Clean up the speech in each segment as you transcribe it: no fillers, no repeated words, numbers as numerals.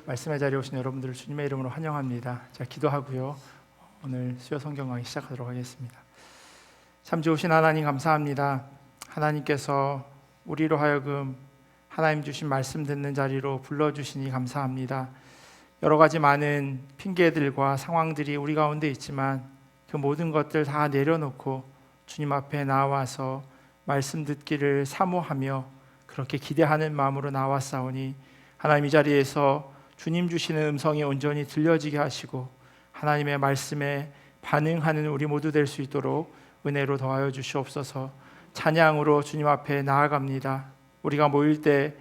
말씀의 자리에 오신 여러분들을 주님의 이름으로 환영합니다. 자, 기도하고요. 오늘 수요 성경 강의 시작하도록 하겠습니다. 참 좋으신 하나님 감사합니다. 하나님께서 우리로 하여금 하나님 주신 말씀 듣는 자리로 불러주시니 감사합니다. 여러 가지 많은 핑계들과 상황들이 우리 가운데 있지만 그 모든 것들 다 내려놓고 주님 앞에 나와서 말씀 듣기를 사모하며 그렇게 기대하는 마음으로 나왔사오니 하나님 이 자리에서 주님 주시는 음성이 온전히 들려지게 하시고 하나님의 말씀에 반응하는 우리 모두 될 수 있도록 은혜로 더하여 주시옵소서. 찬양으로 주님 앞에 나아갑니다. 우리가 모일 때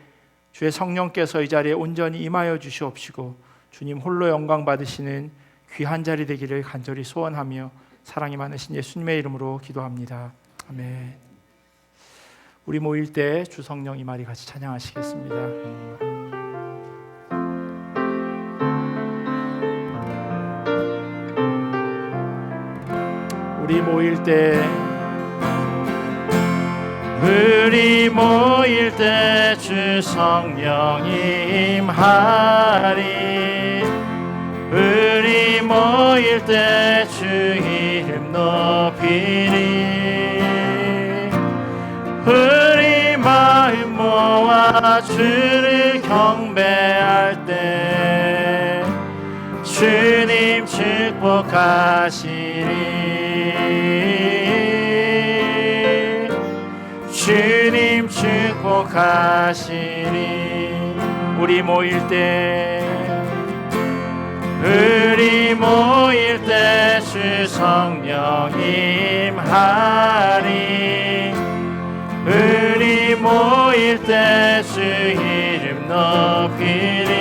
주의 성령께서 이 자리에 온전히 임하여 주시옵시고 주님 홀로 영광 받으시는 귀한 자리 되기를 간절히 소원하며 사랑이 많으신 예수님의 이름으로 기도합니다. 아멘. 우리 모일 때 주 성령 임하리 같이 찬양하시겠습니다. 우리 모일 때 주 성령 임하리. 우리 모일 때 주 이름 높이리. 우리 마음 모아 주를 경배할 때 주님 축복하시리. 주님 축복하시리. 우리 모일 때 주 성령 임하리. 우리 모일 때 주 이름 높이리.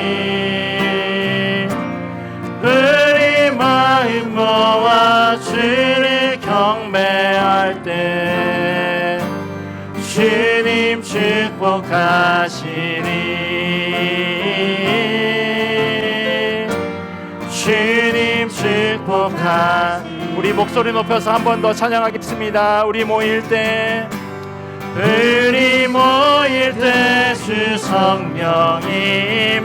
우리 마음 모아 주를 경배할 때 주님 축복하시리. 주님 축복하시리. 우리 목소리 높여서 한 번 더 찬양하겠습니다. 우리 모일 때 주 성령 임하리.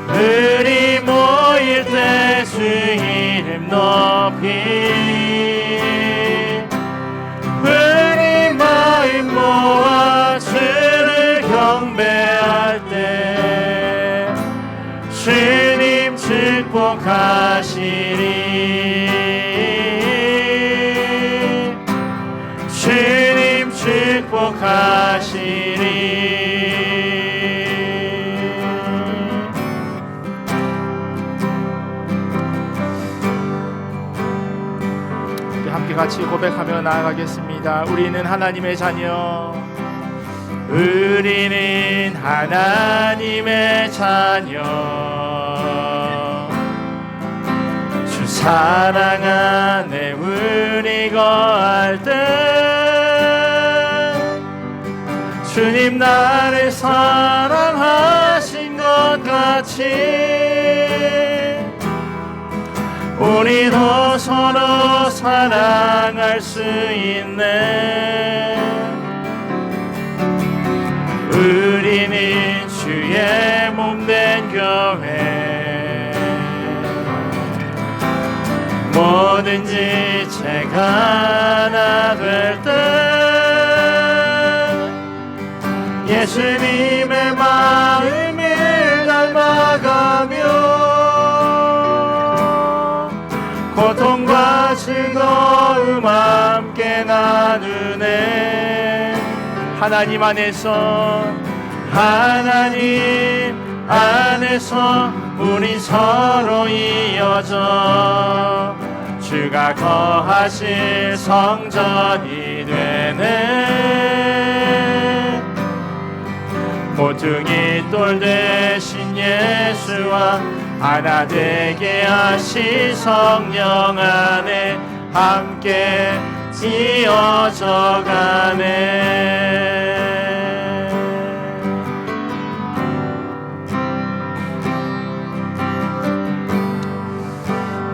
우리 모일 때 주 이름 높이리. 우리 마음 모아 주를 경배할 때 주님 축복하시리. 주님 축복하시리. 함께 같이 고백하며 나아가겠습니다. 우리는 하나님의 자녀. 우리는 하나님의 자녀. 주 사랑 안에 우리 거할 때 주님 나를 사랑하신 것 같이 우리도 서로 사랑할 수 있네. 우리는 주의 몸된 교회. 뭐든지 제가 하나 될 때 예수님의 마음을 닮아가며 고통과 즐거움 함께 나누네. 하나님 안에서 우리 서로 이어져 주가 거하실 성전이 되네. 모퉁이 돌 대신 예수와 하나 되게 하신 성령 안에 함께 이어져 가네.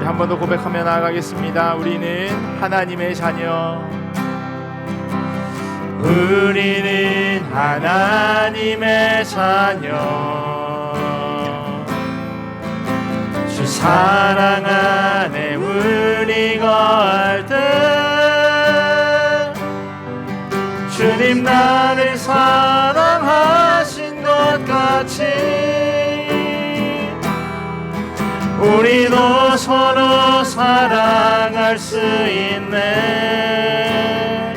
한 번 더 고백하며 나아가겠습니다. 우리는 하나님의 자녀. 우리는 하나님의 자녀 주 사랑 안에 우리 거할 때 주님 나를 사랑하신 것 같이 우리도 서로 사랑할 수 있네.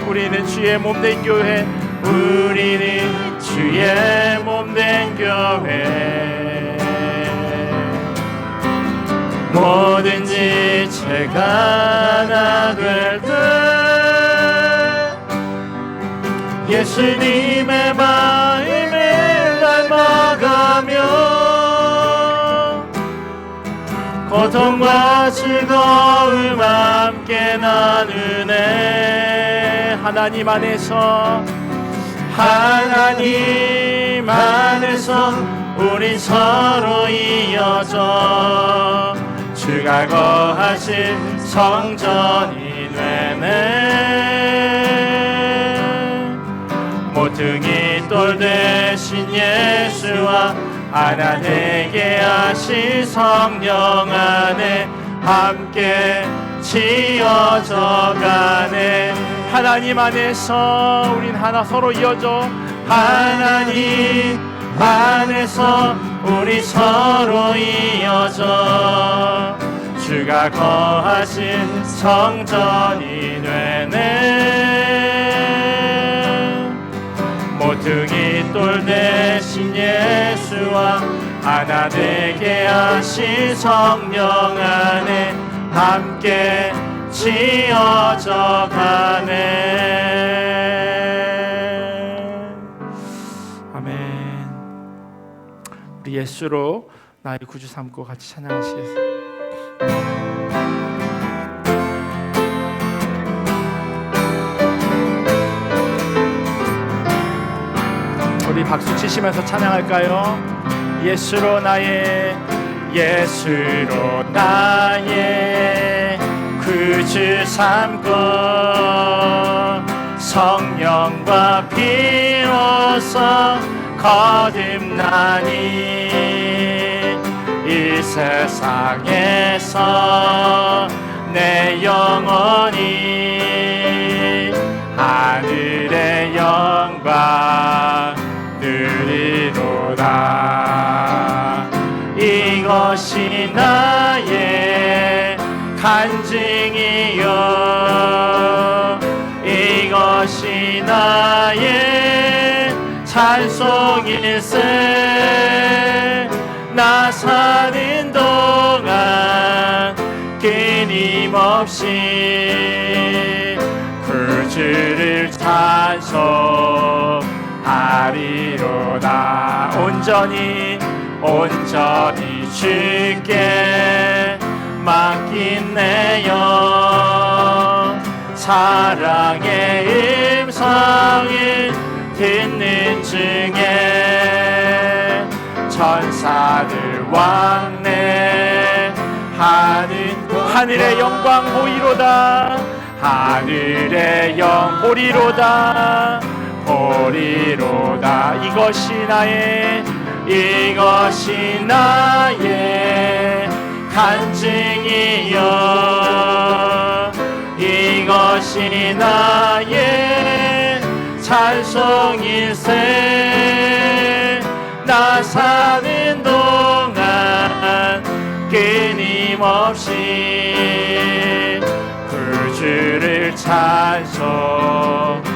우리는 주의 몸된 교회, 우리는 주의 몸된 교회 뭐든지 제가 하나 될 때 예수님의 마음을 닮아가며 고통과 즐거움 함께 나누네. 하나님 안에서 우린 서로 이어져 주가 거하신 성전이 되네. 모퉁이 돌 대신 예수와 하나 되게 하신 성령 안에 함께 지어져 가네. 하나님 안에서 우린 하나 서로 이어져 하나님 안에서 우리 서로 이어져 주가 거하신 성전이 되네. 모퉁이 돌 대신 예수와 하나 되게 하신 성령 안에 함께 지어져 가네. 아멘. 우리 예수로 나의 구주 삼고 같이 찬양하시겠습니다. 우리 박수 치시면서 찬양할까요? 예수로 나의 구주 삼고 성령과 피로써 거듭나니 이 세상에서 내 영혼이 하늘의 영광 누리로다. 이것이 나의 간증이요 이것이 나의 찬송일세. 나 사는 동안 끊임없이 구주를 찬송하리로다. 온전히 주께 맡긴 내 영 사랑의 음성을 듣는 중에 천사들 왕래하는 하늘의 영광 보이로다. 하늘의 영 보리로다. 이것이 나의 간증이요 이것이 나의 찬송일세. 나 사는 동안 끊임없이 구주를 찬송하리로다.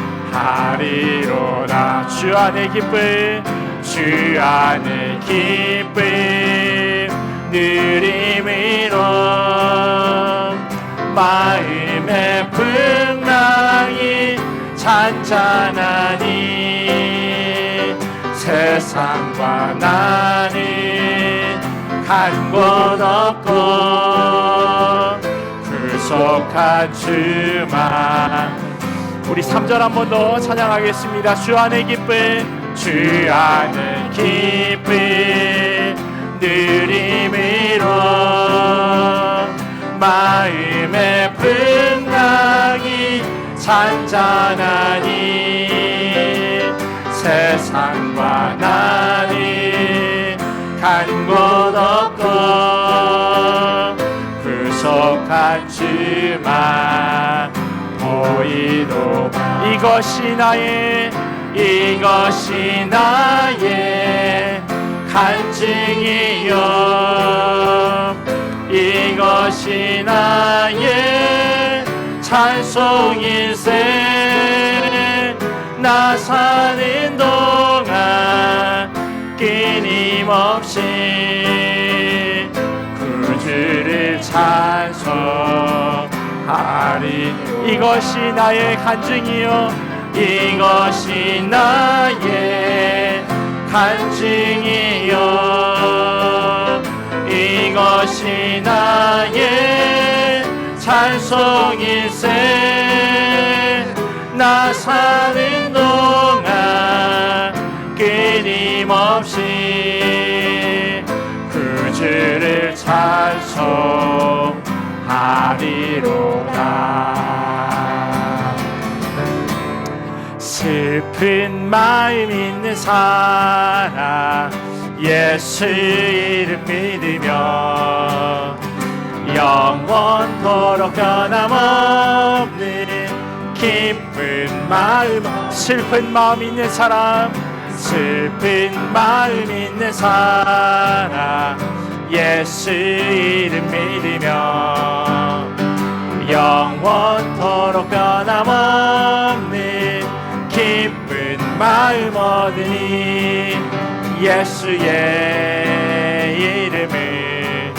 주 안의 기쁨 누림으로 마음의 풍랑이 잔잔하니 세상과 나는 간 곳 없고 구속한 주만. 우리 3절 한 번 더 찬양하겠습니다. 주 안의 기쁨 누림으로 마음의 풍랑이 잔잔하니 세상과 나니 가는 곳 없고 구속하지만 보이도 이것이 나의 간증이요 이것이 나의 찬송일세 나 사는 동안 끊임없이 구주를 찬송하리 이것이 나의 간증이요 이것이 나의 간증이요 이것이 나의 찬송일세 나 사는 동안 끊임없이 구주를 찬송하리로다 슬픈 마음 있는 사람 예수 이름 믿으며 영원토록 변함없는 기쁜 마음 슬픈 마음 있는 사람 예수 이름 믿으며 영원토록 변함없는 기쁜 마음 얻으니 예수의 이름을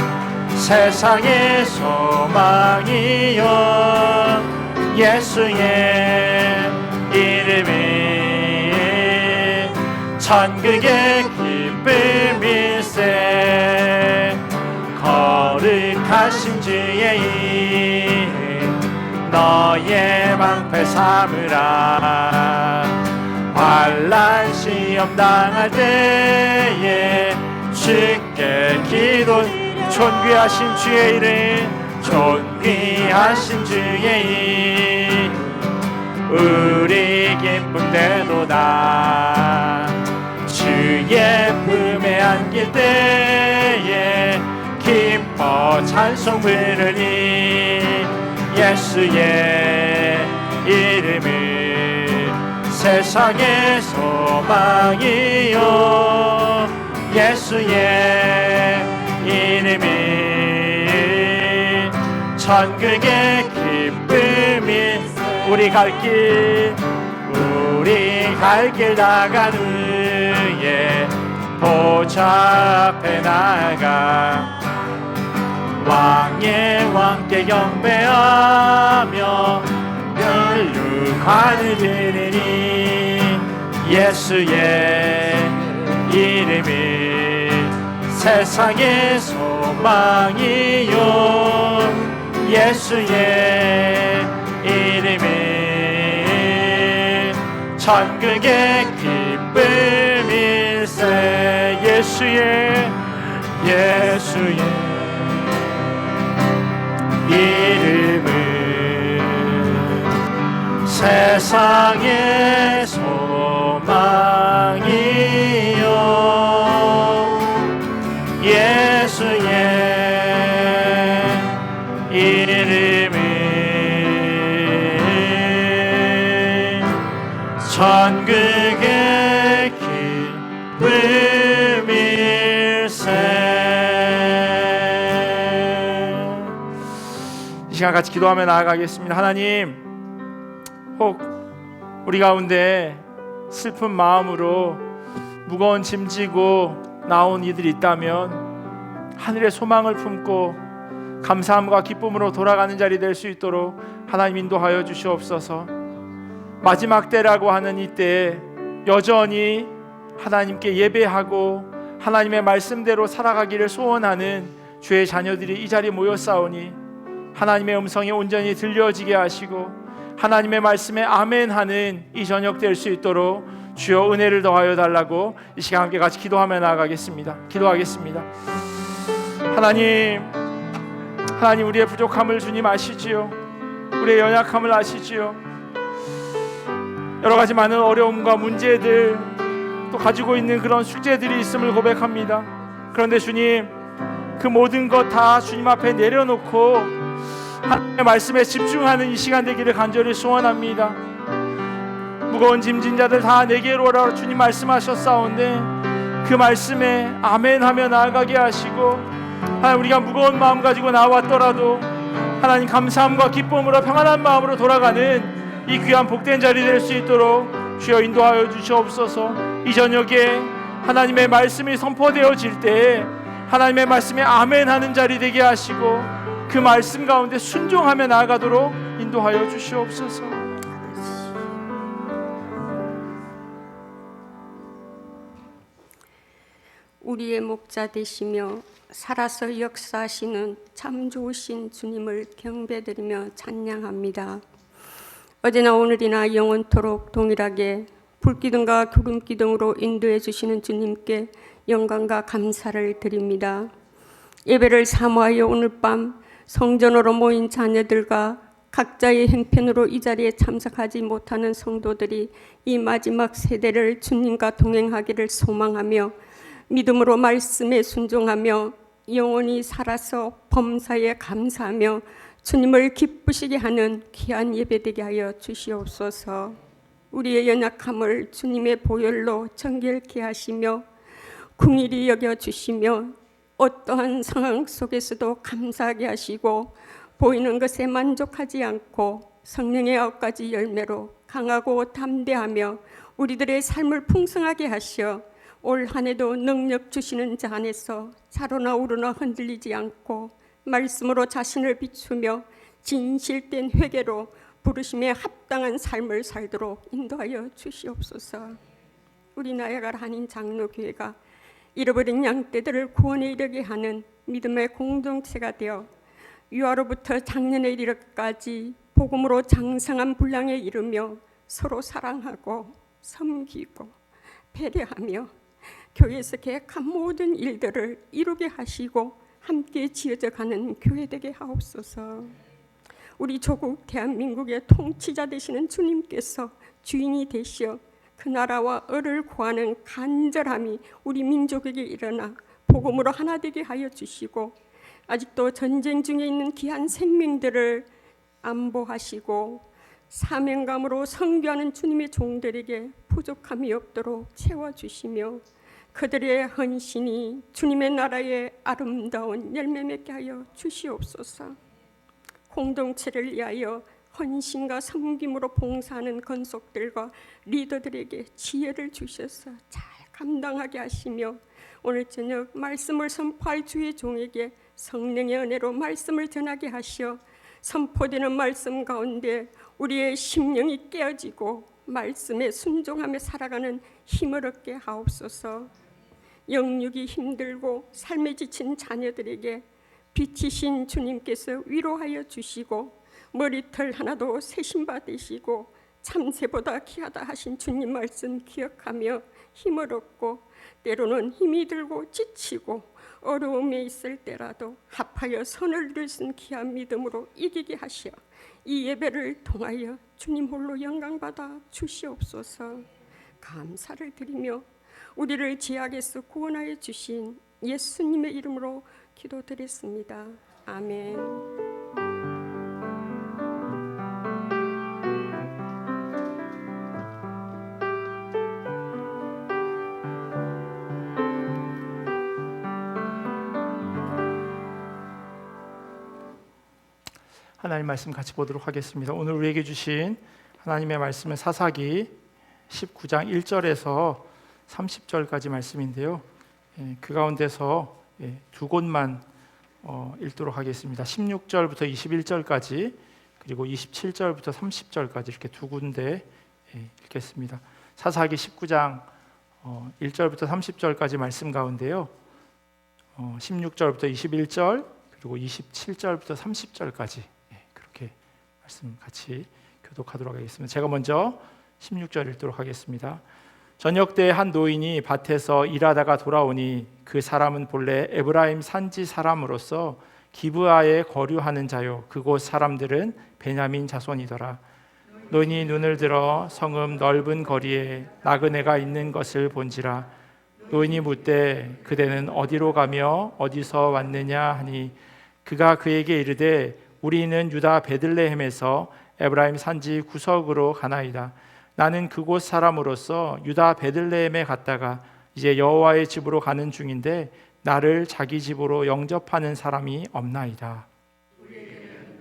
세상의 소망이요 예수의 이름이 천국의 기쁨일세 거룩하신 주의 이름 너의 방패 삼으라 환난 시험 당할 때에 주께 기도 존귀하신 주의 이름 존귀하신 주의 이름 우리 기쁨 되도다 주의 품에 안길 때에 기뻐 찬송 부르니 예수의 이름을 세상의 소망이요 예수의 이름이 천국의 기쁨이 우리 갈 길 나간 후에 보좌 앞에 나가 왕의 왕께 경배하며 멸류관을 드리니 예수의 이름이 세상의 소망이요 예수의 이름이 천국의 기쁨일세 예수의 이름은 세상의 소망이요 예수의 이름은 천국의 기쁨일세 이 시간 같이 기도하며 나아가겠습니다. 하나님 혹 우리 가운데 슬픈 마음으로 무거운 짐 지고 나온 이들이 있다면 하늘의 소망을 품고 감사함과 기쁨으로 돌아가는 자리 될 수 있도록 하나님 인도하여 주시옵소서. 마지막 때라고 하는 이때에 여전히 하나님께 예배하고 하나님의 말씀대로 살아가기를 소원하는 주의 자녀들이 이 자리에 모였사오니 하나님의 음성이 온전히 들려지게 하시고 하나님의 말씀에 아멘하는 이 저녁 될 수 있도록 주여 은혜를 더하여 달라고 이 시간 함께 같이 기도하며 나아가겠습니다. 기도하겠습니다. 하나님 우리의 부족함을 주님 아시지요. 우리의 연약함을 아시지요. 여러 가지 많은 어려움과 문제들 또 가지고 있는 그런 숙제들이 있음을 고백합니다. 그런데 주님, 그 모든 것 다 주님 앞에 내려놓고 하나님의 말씀에 집중하는 이 시간 되기를 간절히 소원합니다. 무거운 짐진 자들 다 내게로 오라 주님 말씀하셨사온데 그 말씀에 아멘하며 나아가게 하시고, 하나님 우리가 무거운 마음 가지고 나왔더라도 하나님 감사함과 기쁨으로 평안한 마음으로 돌아가는 이 귀한 복된 자리 될 수 있도록 주여 인도하여 주시옵소서. 이 저녁에 하나님의 말씀이 선포되어질 때에 하나님의 말씀에 아멘하는 자리 되게 하시고 그 말씀 가운데 순종하며 나아가도록 인도하여 주시옵소서. 우리의 목자 되시며 살아서 역사하시는 참 좋으신 주님을 경배드리며 찬양합니다. 어제나 오늘이나 영원토록 동일하게 불기둥과 구름기둥으로 인도해 주시는 주님께 영광과 감사를 드립니다. 예배를 사모하여 오늘 밤 성전으로 모인 자녀들과 각자의 행편으로 이 자리에 참석하지 못하는 성도들이 이 마지막 세대를 주님과 동행하기를 소망하며 믿음으로 말씀에 순종하며 영원히 살아서 범사에 감사하며 주님을 기쁘시게 하는 귀한 예배되게 하여 주시옵소서. 우리의 연약함을 주님의 보혈로 정결케 하시며 긍휼히 여겨주시며 어떠한 상황 속에서도 감사하게 하시고 보이는 것에 만족하지 않고 성령의 9가지 열매로 강하고 담대하며 우리들의 삶을 풍성하게 하시어 올 한 해도 능력 주시는 자 안에서 자로나 우로나 흔들리지 않고 말씀으로 자신을 비추며 진실된 회개로 부르심에 합당한 삶을 살도록 인도하여 주시옵소서. 우리 나야가라 한인 장로교회가 잃어버린 양떼들을 구원에 이르게 하는 믿음의 공동체가 되어 유아로부터 작년에 이르기까지 복음으로 장성한 분량에 이르며 서로 사랑하고 섬기고 배려하며 교회에서 계획한 모든 일들을 이루게 하시고 함께 지어져 가는 교회 되게 하옵소서. 우리 조국 대한민국의 통치자 되시는 주님께서 주인이 되시어 그 나라와 을을 구하는 간절함이 우리 민족에게 일어나 복음으로 하나 되게 하여 주시고 아직도 전쟁 중에 있는 귀한 생명들을 안보하시고 사명감으로 선교하는 주님의 종들에게 부족함이 없도록 채워주시며 그들의 헌신이 주님의 나라의 아름다운 열매 맺게 하여 주시옵소서. 공동체를 위하여 헌신과 섬김으로 봉사하는 건속들과 리더들에게 지혜를 주셔서 잘 감당하게 하시며 오늘 저녁 말씀을 선포할 주의 종에게 성령의 은혜로 말씀을 전하게 하시어 선포되는 말씀 가운데 우리의 심령이 깨어지고 말씀에 순종하며 살아가는 힘을 얻게 하옵소서. 영육이 힘들고 삶에 지친 자녀들에게 빛이신 주님께서 위로하여 주시고 머리털 하나도 새신 바 되시고 참새보다 귀하다 하신 주님 말씀 기억하며 힘을 얻고 때로는 힘이 들고 지치고 어려움에 있을 때라도 합하여 선을 이룰 수 있는 귀한 믿음으로 이기게 하시어 이 예배를 통하여 주님 홀로 영광받아 주시옵소서. 감사를 드리며 우리를 죄악에서 구원하여 주신 예수님의 이름으로 기도드렸습니다. 아멘. 하나님 말씀 같이 보도록 하겠습니다. 오늘 우리에게 주신 하나님의 말씀은 사사기 19장 1절에서 30절까지 말씀인데요. 그 가운데서 두 곳만 읽도록 하겠습니다. 16절부터 21절까지 그리고 27절부터 30절까지 이렇게 두 군데 읽겠습니다. 사사기 19장 1절부터 30절까지 말씀 가운데요. 16절부터 21절 그리고 27절부터 30절까지 그렇게 말씀 같이 교독하도록 하겠습니다. 제가 먼저 16절 읽도록 하겠습니다. 저녁 때 한 노인이 밭에서 일하다가 돌아오니 그 사람은 본래 에브라임 산지 사람으로서 기브아에 거류하는 자요 그곳 사람들은 베냐민 자손이더라. 노인이 눈을 들어 성읍 넓은 거리에 나그네가 있는 것을 본지라. 노인이 묻되 그대는 어디로 가며 어디서 왔느냐 하니 그가 그에게 이르되 우리는 유다 베들레헴에서 에브라임 산지 구석으로 가나이다. 나는 그곳 사람으로서 유다 베들레헴에 갔다가 이제 여호와의 집으로 가는 중인데 나를 자기 집으로 영접하는 사람이 없나이다.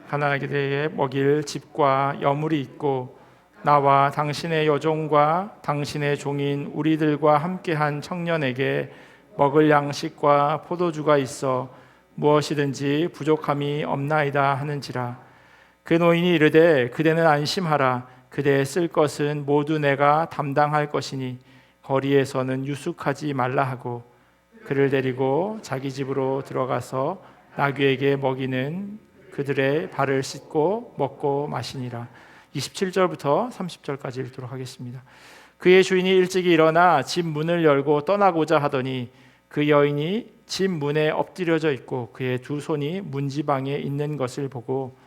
가나안에 먹일 집과 여물이 있고 나와 당신의 여종과 당신의 종인 우리들과 함께한 청년에게 먹을 양식과 포도주가 있어 무엇이든지 부족함이 없나이다 하는지라. 그 노인이 이르되 그대는 안심하라. 그대의 쓸 것은 모두 내가 담당할 것이니 거리에서는 유숙하지 말라 하고 그를 데리고 자기 집으로 들어가서 나귀에게 먹이는 그들의 발을 씻고 먹고 마시니라. 27절부터 30절까지 읽도록 하겠습니다. 그의 주인이 일찍이 일어나 집 문을 열고 떠나고자 하더니 그 여인이 집 문에 엎드려져 있고 그의 두 손이 문지방에 있는 것을 보고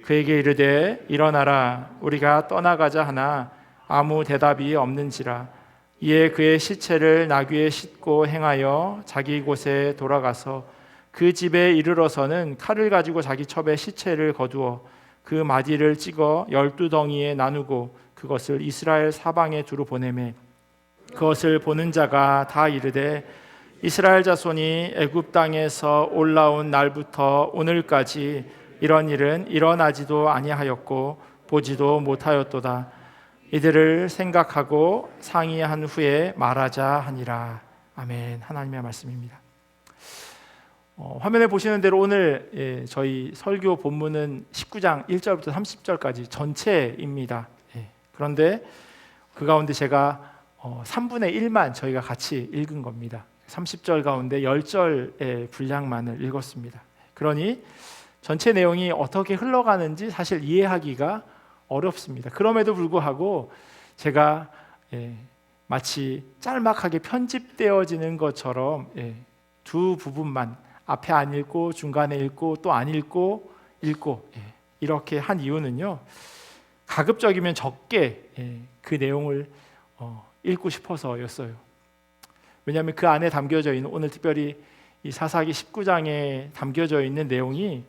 그에게 이르되 일어나라 우리가 떠나가자 하나 아무 대답이 없는지라. 이에 그의 시체를 나귀에 싣고 행하여 자기 곳에 돌아가서 그 집에 이르러서는 칼을 가지고 자기 첩에 시체를 거두어 그 마디를 찍어 12덩이에 나누고 그것을 이스라엘 사방에 두루 보내매 그것을 보는 자가 다 이르되 이스라엘 자손이 애굽 땅에서 올라온 날부터 오늘까지 이런 일은 일어나지도 아니하였고 보지도 못하였도다. 이들을 생각하고 상의한 후에 말하자 하니라. 아멘. 하나님의 말씀입니다. 화면에 보시는 대로 오늘 저희 설교 본문은 19장 1절부터 30절까지 전체입니다. 그런데 그 가운데 제가 3분의 1만 저희가 같이 읽은 겁니다. 30절 가운데 10절의 분량만을 읽었습니다. 그러니 전체 내용이 어떻게 흘러가는지 사실 이해하기가 어렵습니다. 그럼에도 불구하고 제가 마치 짤막하게 편집되어지는 것처럼 두 부분만 앞에 안 읽고 중간에 읽고 또 안 읽고 이렇게 한 이유는요, 가급적이면 적게 그 내용을 읽고 싶어서였어요. 왜냐하면 그 안에 담겨져 있는, 오늘 특별히 이 사사기 19장에 담겨져 있는 내용이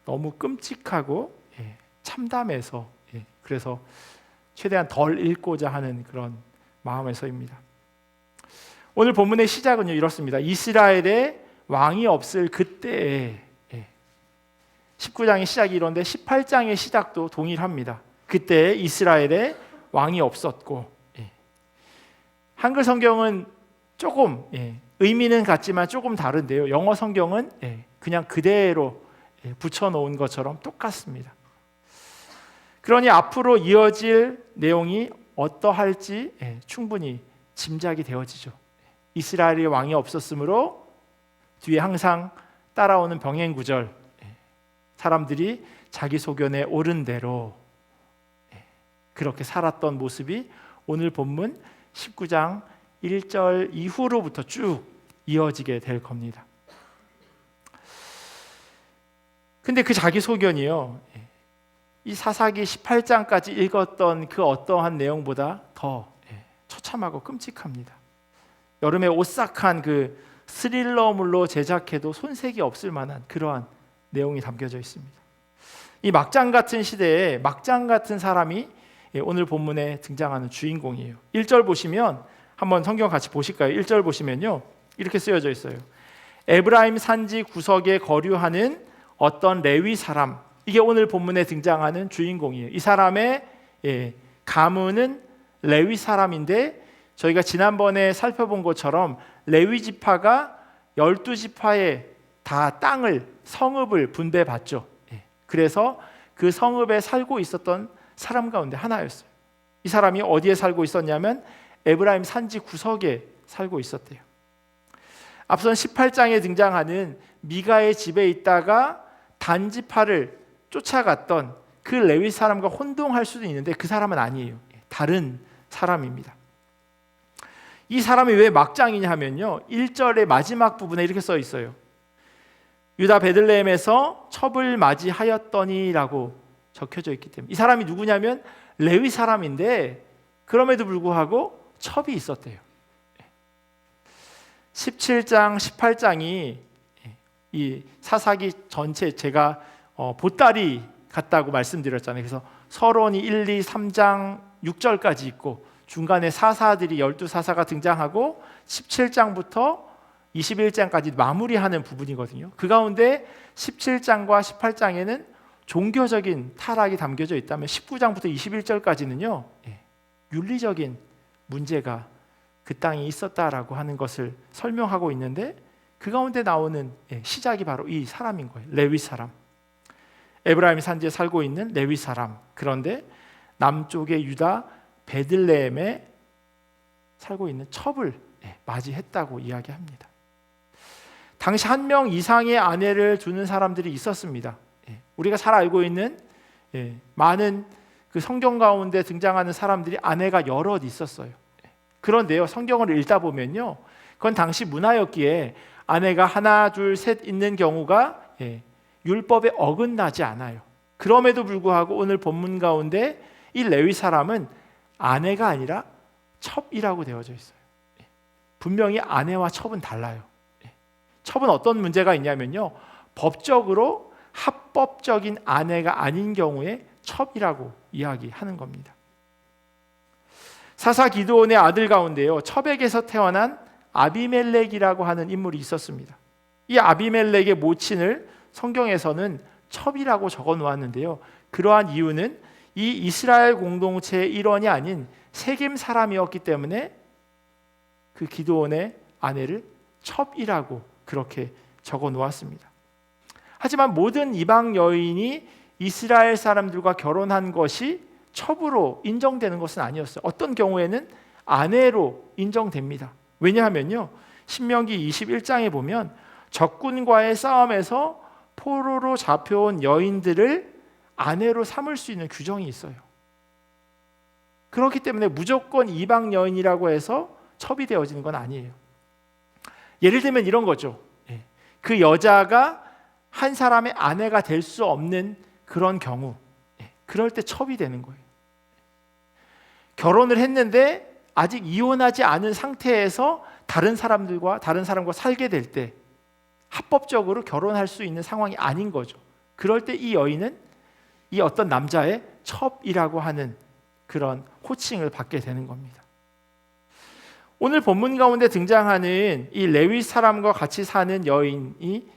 너무 끔찍하고 참담해서 그래서 최대한 덜 읽고자 하는 그런 마음에서입니다. 오늘 본문의 시작은요 이렇습니다. 이스라엘의 왕이 없을 그때에 19장의 시작이 이런데 18장의 시작도 동일합니다. 그때 이스라엘에 왕이 없었고, 한글 성경은 조금 의미는 같지만 조금 다른데요. 영어 성경은 그냥 그대로 붙여놓은 것처럼 똑같습니다. 그러니 앞으로 이어질 내용이 어떠할지 충분히 짐작이 되어지죠. 이스라엘의 왕이 없었으므로 뒤에 항상 따라오는 병행 구절, 사람들이 자기 소견에 옳은 대로 그렇게 살았던 모습이 오늘 본문 19장 1절 이후로부터 쭉 이어지게 될 겁니다. 근데 그 자기 소견이요, 이 사사기 18장까지 읽었던 그 어떠한 내용보다 더 처참하고 끔찍합니다. 여름에 오싹한 그 스릴러물로 제작해도 손색이 없을 만한 그러한 내용이 담겨져 있습니다. 이 막장 같은 시대에 막장 같은 사람이 오늘 본문에 등장하는 주인공이에요. 1절 보시면 한번 성경 같이 보실까요? 1절 보시면요 이렇게 쓰여져 있어요. 에브라임 산지 구석에 거류하는 어떤 레위 사람, 이게 오늘 본문에 등장하는 주인공이에요. 이 사람의 가문은 레위 사람인데 저희가 지난번에 살펴본 것처럼 레위 지파가 12지파에 다 땅을, 성읍을 분배받죠. 그래서 그 성읍에 살고 있었던 사람 가운데 하나였어요. 이 사람이 어디에 살고 있었냐면 에브라임 산지 구석에 살고 있었대요. 앞선 18장에 등장하는 미가의 집에 있다가 단지파를 쫓아갔던 그 레위 사람과 혼동할 수도 있는데 그 사람은 아니에요. 다른 사람입니다. 이 사람이 왜 막장이냐 하면요, 1절의 마지막 부분에 이렇게 써 있어요. 유다 베들레헴에서 첩을 맞이하였더니라고 적혀져 있기 때문에 이 사람이 누구냐면 레위 사람인데 그럼에도 불구하고 첩이 있었대요. 17장, 18장이 이 사사기 전체 제가 보따리 같다고 말씀드렸잖아요. 그래서 서론이 1, 2, 3장 6절까지 있고 중간에 사사들이 12사사가 등장하고 17장부터 21장까지 마무리하는 부분이거든요. 그 가운데 17장과 18장에는 종교적인 타락이 담겨져 있다면 19장부터 21절까지는요 윤리적인 문제가 그 땅에 있었다라고 하는 것을 설명하고 있는데 그 가운데 나오는 시작이 바로 이 사람인 거예요. 레위 사람. 에브라임 산지에 살고 있는 레위 사람. 그런데 남쪽의 유다 베들레헴에 살고 있는 첩을 맞이했다고 이야기합니다. 당시 한 명 이상의 아내를 두는 사람들이 있었습니다. 우리가 잘 알고 있는 많은 그 성경 가운데 등장하는 사람들이 아내가 여럿 있었어요. 그런데요, 성경을 읽다 보면요, 그건 당시 문화였기에 아내가 하나, 둘, 셋 있는 경우가 율법에 어긋나지 않아요. 그럼에도 불구하고 오늘 본문 가운데 이 레위 사람은 아내가 아니라 첩이라고 되어져 있어요. 분명히 아내와 첩은 달라요. 첩은 어떤 문제가 있냐면요, 법적으로 합법적인 아내가 아닌 경우에 첩이라고 이야기하는 겁니다. 사사 기드온의 아들 가운데요, 첩에게서 태어난 아비멜렉이라고 하는 인물이 있었습니다. 이 아비멜렉의 모친을 성경에서는 첩이라고 적어 놓았는데요, 그러한 이유는 이 이스라엘 공동체의 일원이 아닌 세겜 사람이었기 때문에 그 기드온의 아내를 첩이라고 그렇게 적어 놓았습니다. 하지만 모든 이방 여인이 이스라엘 사람들과 결혼한 것이 첩으로 인정되는 것은 아니었어요. 어떤 경우에는 아내로 인정됩니다. 왜냐하면요, 신명기 21장에 보면 적군과의 싸움에서 포로로 잡혀온 여인들을 아내로 삼을 수 있는 규정이 있어요. 그렇기 때문에 무조건 이방 여인이라고 해서 첩이 되어지는 건 아니에요. 예를 들면 이런 거죠. 그 여자가 한 사람의 아내가 될 수 없는 그런 경우, 그럴 때 첩이 되는 거예요. 결혼을 했는데 아직 이혼하지 않은 상태에서 다른 사람과 살게 될 때 합법적으로 결혼할 수 있는 상황이 아닌 거죠. 그럴 때 이 여인은 이 어떤 남자의 첩이라고 하는 그런 호칭을 받게 되는 겁니다. 오늘 본문 가운데 등장하는 이 레위 사람과 같이 사는 여인이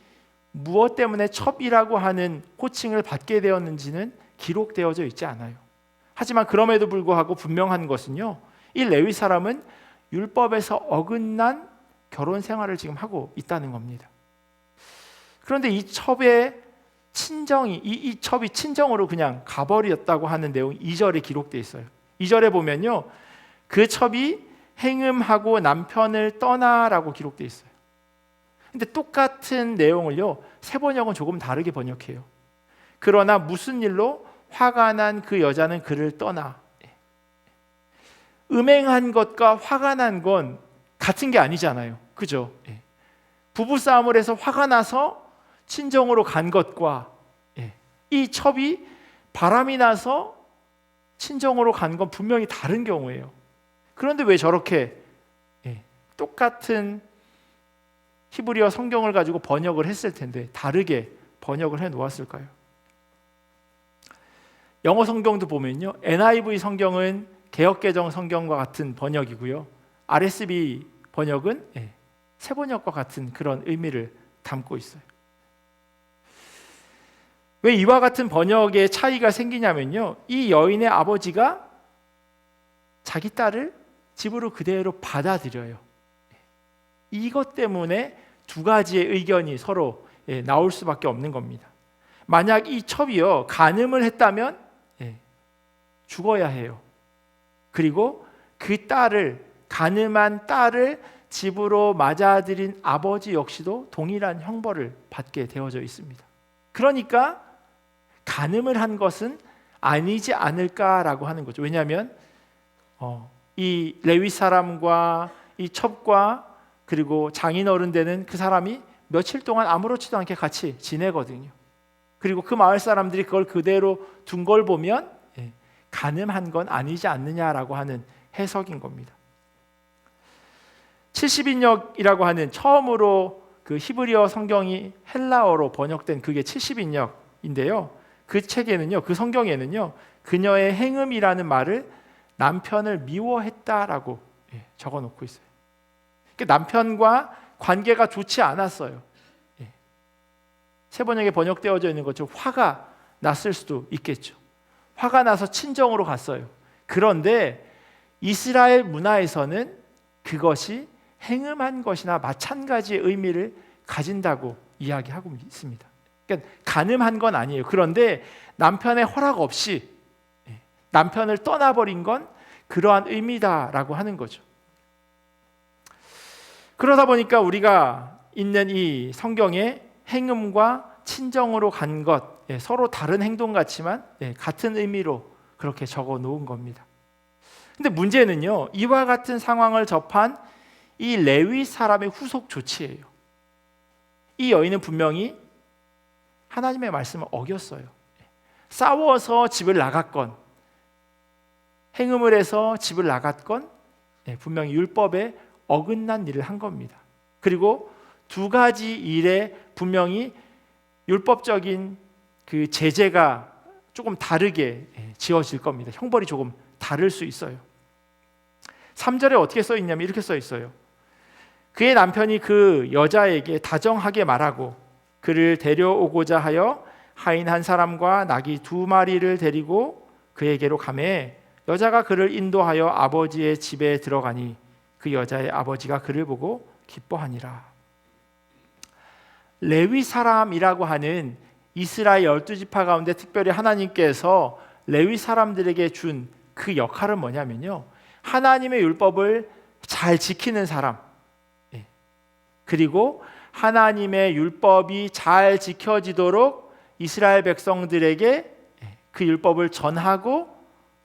무엇 때문에 첩이라고 하는 호칭을 받게 되었는지는 기록되어져 있지 않아요. 하지만 그럼에도 불구하고 분명한 것은요, 이 레위 사람은 율법에서 어긋난 결혼 생활을 지금 하고 있다는 겁니다. 그런데 이 첩의 친정이 이 첩이 친정으로 그냥 가버렸다고 하는 내용이 2절에 기록되어 있어요. 2절에 보면요, 그 첩이 행음하고 남편을 떠나라고 기록되어 있어요. 근데 똑같은 내용을요, 새 번역은 조금 다르게 번역해요. 그러나 무슨 일로 화가 난 그 여자는 그를 떠나. 음행한 것과 화가 난 건 같은 게 아니잖아요. 그죠? 부부싸움을 해서 화가 나서 친정으로 간 것과 이 첩이 바람이 나서 친정으로 간 건 분명히 다른 경우예요. 그런데 왜 저렇게 똑같은 히브리어 성경을 가지고 번역을 했을 텐데 다르게 번역을 해 놓았을까요? 영어 성경도 보면요, NIV 성경은 개역개정 성경과 같은 번역이고요, RSV 번역은 새 번역과 같은 그런 의미를 담고 있어요. 왜 이와 같은 번역의 차이가 생기냐면요, 이 여인의 아버지가 자기 딸을 집으로 그대로 받아들여요. 이것 때문에 두 가지의 의견이 서로 나올 수밖에 없는 겁니다. 만약 이 첩이요 간음을 했다면 죽어야 해요. 그리고 그 딸을, 간음한 딸을 집으로 맞아들인 아버지 역시도 동일한 형벌을 받게 되어져 있습니다. 그러니까 간음을 한 것은 아니지 않을까라고 하는 거죠. 왜냐하면 이 레위 사람과 이 첩과 그리고 장인어른 되는 그 사람이 며칠 동안 아무렇지도 않게 같이 지내거든요. 그리고 그 마을 사람들이 그걸 그대로 둔 걸 보면 가늠한 건 아니지 않느냐라고 하는 해석인 겁니다. 70인역이라고 하는 처음으로 그 히브리어 성경이 헬라어로 번역된 그게 70인역인데요. 그 책에는요, 그 성경에는요, 그녀의 행음이라는 말을 남편을 미워했다라고 적어 놓고 있어요. 그러니까 남편과 관계가 좋지 않았어요. 새 번역에 번역되어져 있는 것처럼 화가 났을 수도 있겠죠. 화가 나서 친정으로 갔어요. 그런데 이스라엘 문화에서는 그것이 행음한 것이나 마찬가지의 의미를 가진다고 이야기하고 있습니다. 그러니까 간음한 건 아니에요. 그런데 남편의 허락 없이 남편을 떠나버린 건 그러한 의미다라고 하는 거죠. 그러다 보니까 우리가 있는 이 성경에 행음과 친정으로 간 것, 서로 다른 행동 같지만 같은 의미로 그렇게 적어 놓은 겁니다. 근데 문제는요, 이와 같은 상황을 접한 이 레위 사람의 후속 조치예요. 이 여인은 분명히 하나님의 말씀을 어겼어요. 싸워서 집을 나갔건 행음을 해서 집을 나갔건 분명히 율법에 어긋난 일을 한 겁니다. 그리고 두 가지 일에 분명히 율법적인 그 제재가 조금 다르게 지어질 겁니다. 형벌이 조금 다를 수 있어요. 3절에 어떻게 써 있냐면 이렇게 써 있어요. 그의 남편이 그 여자에게 다정하게 말하고 그를 데려오고자 하여 하인 한 사람과 나귀 2마리를 데리고 그에게로 가매 여자가 그를 인도하여 아버지의 집에 들어가니 그 여자의 아버지가 그를 보고 기뻐하니라. 레위 사람이라고 하는 이스라엘 12지파 가운데 특별히 하나님께서 레위 사람들에게 준 그 역할은 뭐냐면요, 하나님의 율법을 잘 지키는 사람, 그리고 하나님의 율법이 잘 지켜지도록 이스라엘 백성들에게 그 율법을 전하고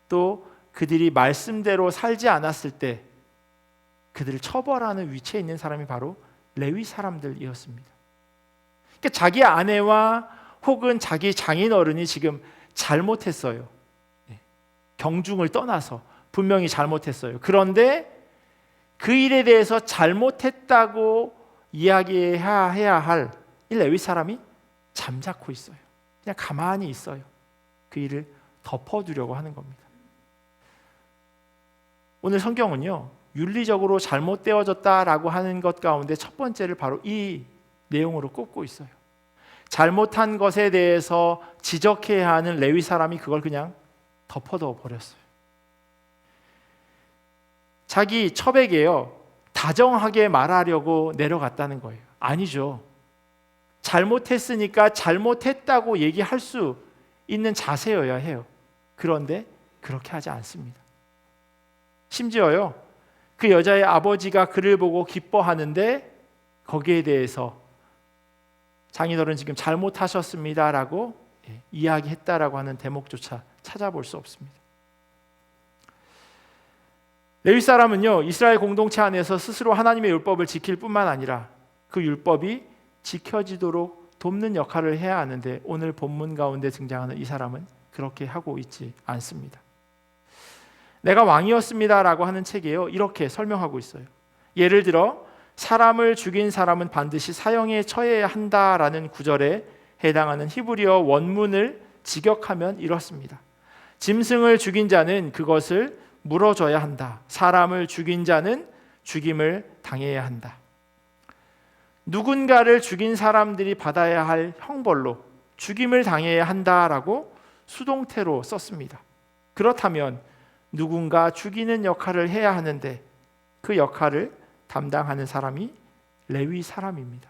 또 그들이 말씀대로 살지 않았을 때 그들을 처벌하는 위치에 있는 사람이 바로 레위 사람들이었습니다. 그러니까 자기 아내와 혹은 자기 장인어른이 지금 잘못했어요. 경중을 떠나서 분명히 잘못했어요. 그런데 그 일에 대해서 잘못했다고 이야기해야 할 이 레위 사람이 잠자코 있어요. 그냥 가만히 있어요. 그 일을 덮어두려고 하는 겁니다. 오늘 성경은요, 윤리적으로 잘못되어졌다라고 하는 것 가운데 첫 번째를 바로 이 내용으로 꼽고 있어요. 잘못한 것에 대해서 지적해야 하는 레위 사람이 그걸 그냥 덮어둬 버렸어요. 자기 첩에게요, 다정하게 말하려고 내려갔다는 거예요. 아니죠. 잘못했으니까 잘못했다고 얘기할 수 있는 자세여야 해요. 그런데 그렇게 하지 않습니다. 심지어요, 그 여자의 아버지가 그를 보고 기뻐하는데 거기에 대해서 장인어른 지금 잘못하셨습니다라고 이야기했다라고 하는 대목조차 찾아볼 수 없습니다. 레위 사람은요, 이스라엘 공동체 안에서 스스로 하나님의 율법을 지킬 뿐만 아니라 그 율법이 지켜지도록 돕는 역할을 해야 하는데 오늘 본문 가운데 등장하는 이 사람은 그렇게 하고 있지 않습니다. 내가 왕이었습니다라고 하는 책이에요, 이렇게 설명하고 있어요. 예를 들어 사람을 죽인 사람은 반드시 사형에 처해야 한다라는 구절에 해당하는 히브리어 원문을 직역하면 이렇습니다. 짐승을 죽인 자는 그것을 물어줘야 한다. 사람을 죽인 자는 죽임을 당해야 한다. 누군가를 죽인 사람들이 받아야 할 형벌로 죽임을 당해야 한다라고 수동태로 썼습니다. 그렇다면 누군가 죽이는 역할을 해야 하는데 그 역할을 담당하는 사람이 레위 사람입니다.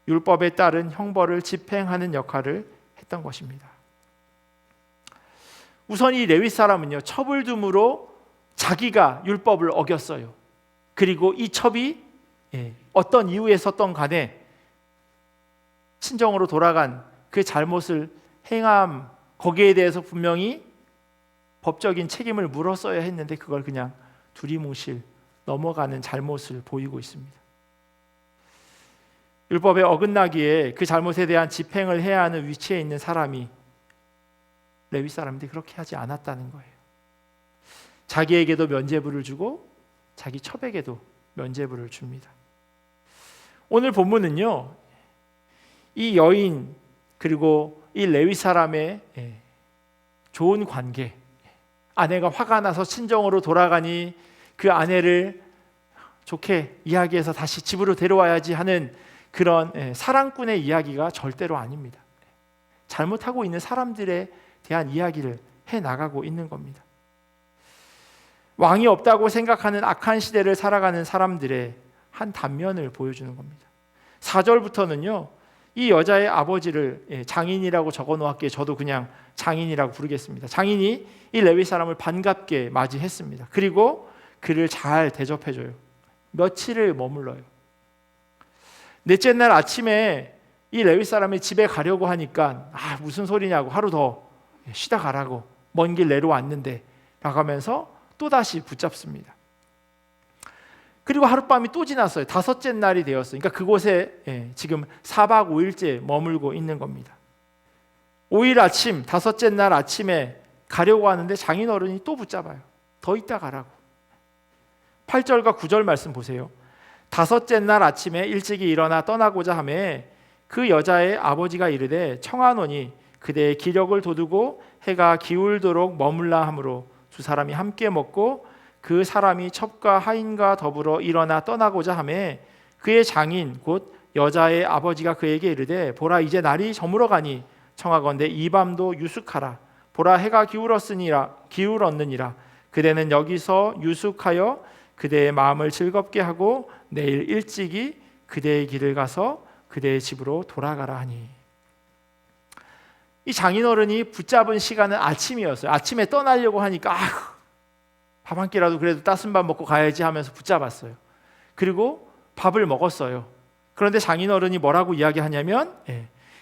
율법에 따른 형벌을 집행하는 역할을 했던 것입니다. 우선 이 레위 사람은요, 첩을 둠으로 자기가 율법을 어겼어요. 그리고 이 첩이 어떤 이유에 섰던 간에 친정으로 돌아간 그 잘못을 행함, 거기에 대해서 분명히 법적인 책임을 물었어야 했는데 그걸 그냥 두리뭉실 넘어가는 잘못을 보이고 있습니다. 율법에 어긋나기에 그 잘못에 대한 집행을 해야 하는 위치에 있는 사람이 레위 사람들이 그렇게 하지 않았다는 거예요. 자기에게도 면죄부를 주고 자기 첩에게도 면죄부를 줍니다. 오늘 본문은요, 이 여인 그리고 이 레위 사람의 좋은 관계, 아내가 화가 나서 친정으로 돌아가니 그 아내를 좋게 이야기해서 다시 집으로 데려와야지 하는 그런 사랑꾼의 이야기가 절대로 아닙니다. 잘못하고 있는 사람들에 대한 이야기를 해나가고 있는 겁니다. 왕이 없다고 생각하는 악한 시대를 살아가는 사람들의 한 단면을 보여주는 겁니다. 4절부터는요, 이 여자의 아버지를 장인이라고 적어놓았기에 저도 그냥 장인이라고 부르겠습니다. 장인이 이 레위 사람을 반갑게 맞이했습니다. 그리고 그를 잘 대접해줘요. 며칠을 머물러요. 넷째 날 아침에 이 레위 사람이 집에 가려고 하니까 무슨 소리냐고, 하루 더 쉬다 가라고, 먼 길 내려왔는데 라고 하면서 또다시 붙잡습니다. 그리고 하룻밤이 또 지났어요. 5째 날이 되었어요. 그러니까 그곳에 지금 4박 5일째 머물고 있는 겁니다. 5일 아침, 5째 날 아침에 가려고 하는데 장인어른이 또 붙잡아요. 더 있다 가라고. 8절과 9절 말씀 보세요. 5째 날 아침에 일찍이 일어나 떠나고자 하매 그 여자의 아버지가 이르되 청하노니 그대의 기력을 돋우고 해가 기울도록 머물라 하므로 두 사람이 함께 먹고 그 사람이 첩과 하인과 더불어 일어나 떠나고자 하매 그의 장인 곧 여자의 아버지가 그에게 이르되 보라 이제 날이 저물어 가니 청하건대 이 밤도 유숙하라. 보라 해가 기울었느니라. 그대는 여기서 유숙하여 그대의 마음을 즐겁게 하고 내일 일찍이 그대의 길을 가서 그대의 집으로 돌아가라 하니. 이 장인어른이 붙잡은 시간은 아침이었어요. 아침에 떠나려고 하니까 밥 한 끼라도 그래도 따순 밥 먹고 가야지 하면서 붙잡았어요. 그리고 밥을 먹었어요. 그런데 장인어른이 뭐라고 이야기하냐면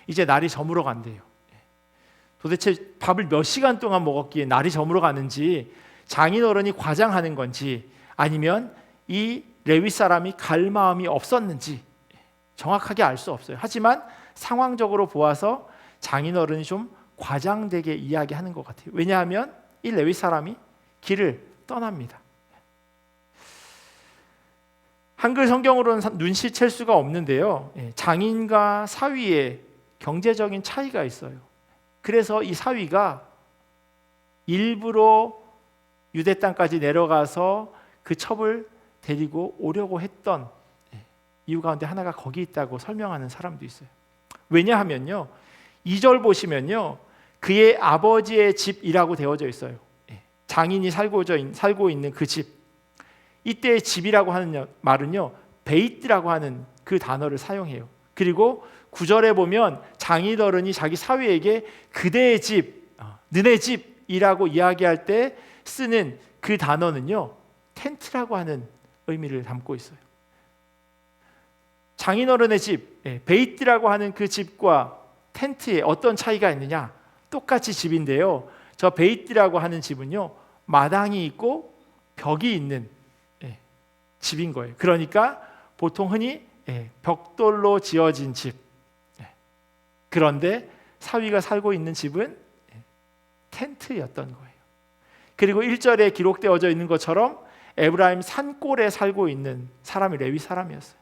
이제 날이 저물어 간대요. 도대체 밥을 몇 시간 동안 먹었기에 날이 저물어 가는지, 장인어른이 과장하는 건지 아니면 이 레위 사람이 갈 마음이 없었는지 정확하게 알 수 없어요. 하지만 상황적으로 보아서 장인어른이 좀 과장되게 이야기하는 것 같아요. 왜냐하면 이 레위 사람이 길을 떠납니다. 한글 성경으로는 눈치챌 수가 없는데요, 장인과 사위의 경제적인 차이가 있어요. 그래서 이 사위가 일부러 유대 땅까지 내려가서 그 첩을 데리고 오려고 했던 이유 가운데 하나가 거기 있다고 설명하는 사람도 있어요. 왜냐하면요, 2절 보시면요, 그의 아버지의 집이라고 되어져 있어요. 장인이 살고 있는 그 집. 이때의 집이라고 하는 말은요, 베이트라고 하는 그 단어를 사용해요. 그리고 9절에 보면 장인어른이 자기 사위에게 그대의 집, 너네 집이라고 이야기할 때 쓰는 그 단어는요, 텐트라고 하는 의미를 담고 있어요. 장인어른의 집, 베이트라고 하는 그 집과 텐트에 어떤 차이가 있느냐? 똑같이 집인데요, 저 베이트라고 하는 집은요, 마당이 있고 벽이 있는 집인 거예요. 그러니까 보통 흔히 벽돌로 지어진 집. 그런데 사위가 살고 있는 집은 텐트였던 거예요. 그리고 1절에 기록되어져 있는 것처럼 에브라임 산골에 살고 있는 사람이 레위 사람이었어요.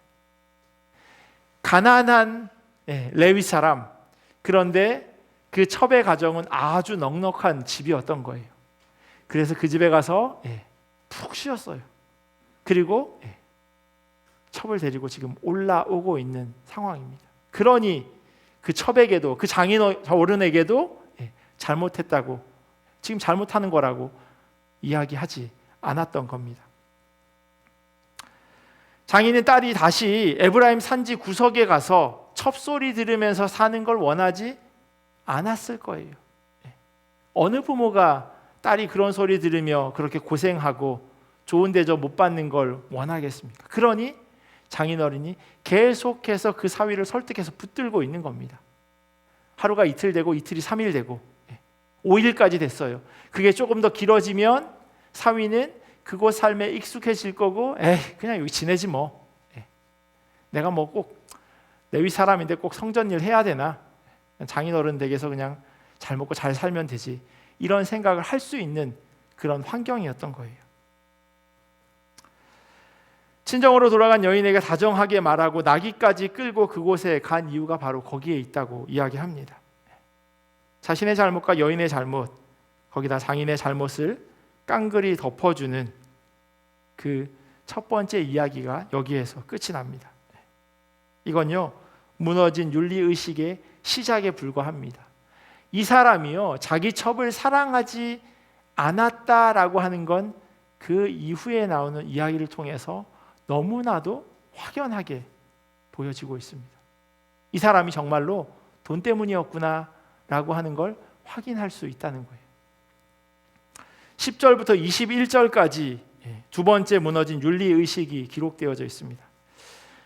가난한 레위 사람. 그런데 그 첩의 가정은 아주 넉넉한 집이었던 거예요. 그래서 그 집에 가서 푹 쉬었어요. 그리고 첩을 데리고 지금 올라오고 있는 상황입니다. 그러니 그 첩에게도, 그 장인어른에게도 잘못했다고, 지금 잘못하는 거라고 이야기하지 않았던 겁니다. 장인은 딸이 다시 에브라임 산지 구석에 가서 첩소리 들으면서 사는 걸 원하지 않았을 거예요. 어느 부모가 딸이 그런 소리 들으며 그렇게 고생하고 좋은 대접 못 받는 걸 원하겠습니까? 그러니 장인어른이 계속해서 그 사위를 설득해서 붙들고 있는 겁니다. 하루가 이틀 되고 이틀이 3일 되고 5일까지 됐어요. 그게 조금 더 길어지면 사위는 그곳 삶에 익숙해질 거고, 그냥 여기 지내지 뭐. 내가 뭐 꼭 레위 사람인데 꼭 성전일 해야 되나? 장인어른 댁에서 그냥 잘 먹고 잘 살면 되지. 이런 생각을 할 수 있는 그런 환경이었던 거예요. 친정으로 돌아간 여인에게 다정하게 말하고 나귀까지 끌고 그곳에 간 이유가 바로 거기에 있다고 이야기합니다. 자신의 잘못과 여인의 잘못, 거기다 장인의 잘못을 깡그리 덮어주는 그 첫 번째 이야기가 여기에서 끝이 납니다. 이건요, 무너진 윤리의식의 시작에 불과합니다. 이 사람이요, 자기 첩을 사랑하지 않았다라고 하는 건 그 이후에 나오는 이야기를 통해서 너무나도 확연하게 보여지고 있습니다. 이 사람이 정말로 돈 때문이었구나라고 하는 걸 확인할 수 있다는 거예요. 10절부터 21절까지 두 번째 무너진 윤리의식이 기록되어져 있습니다.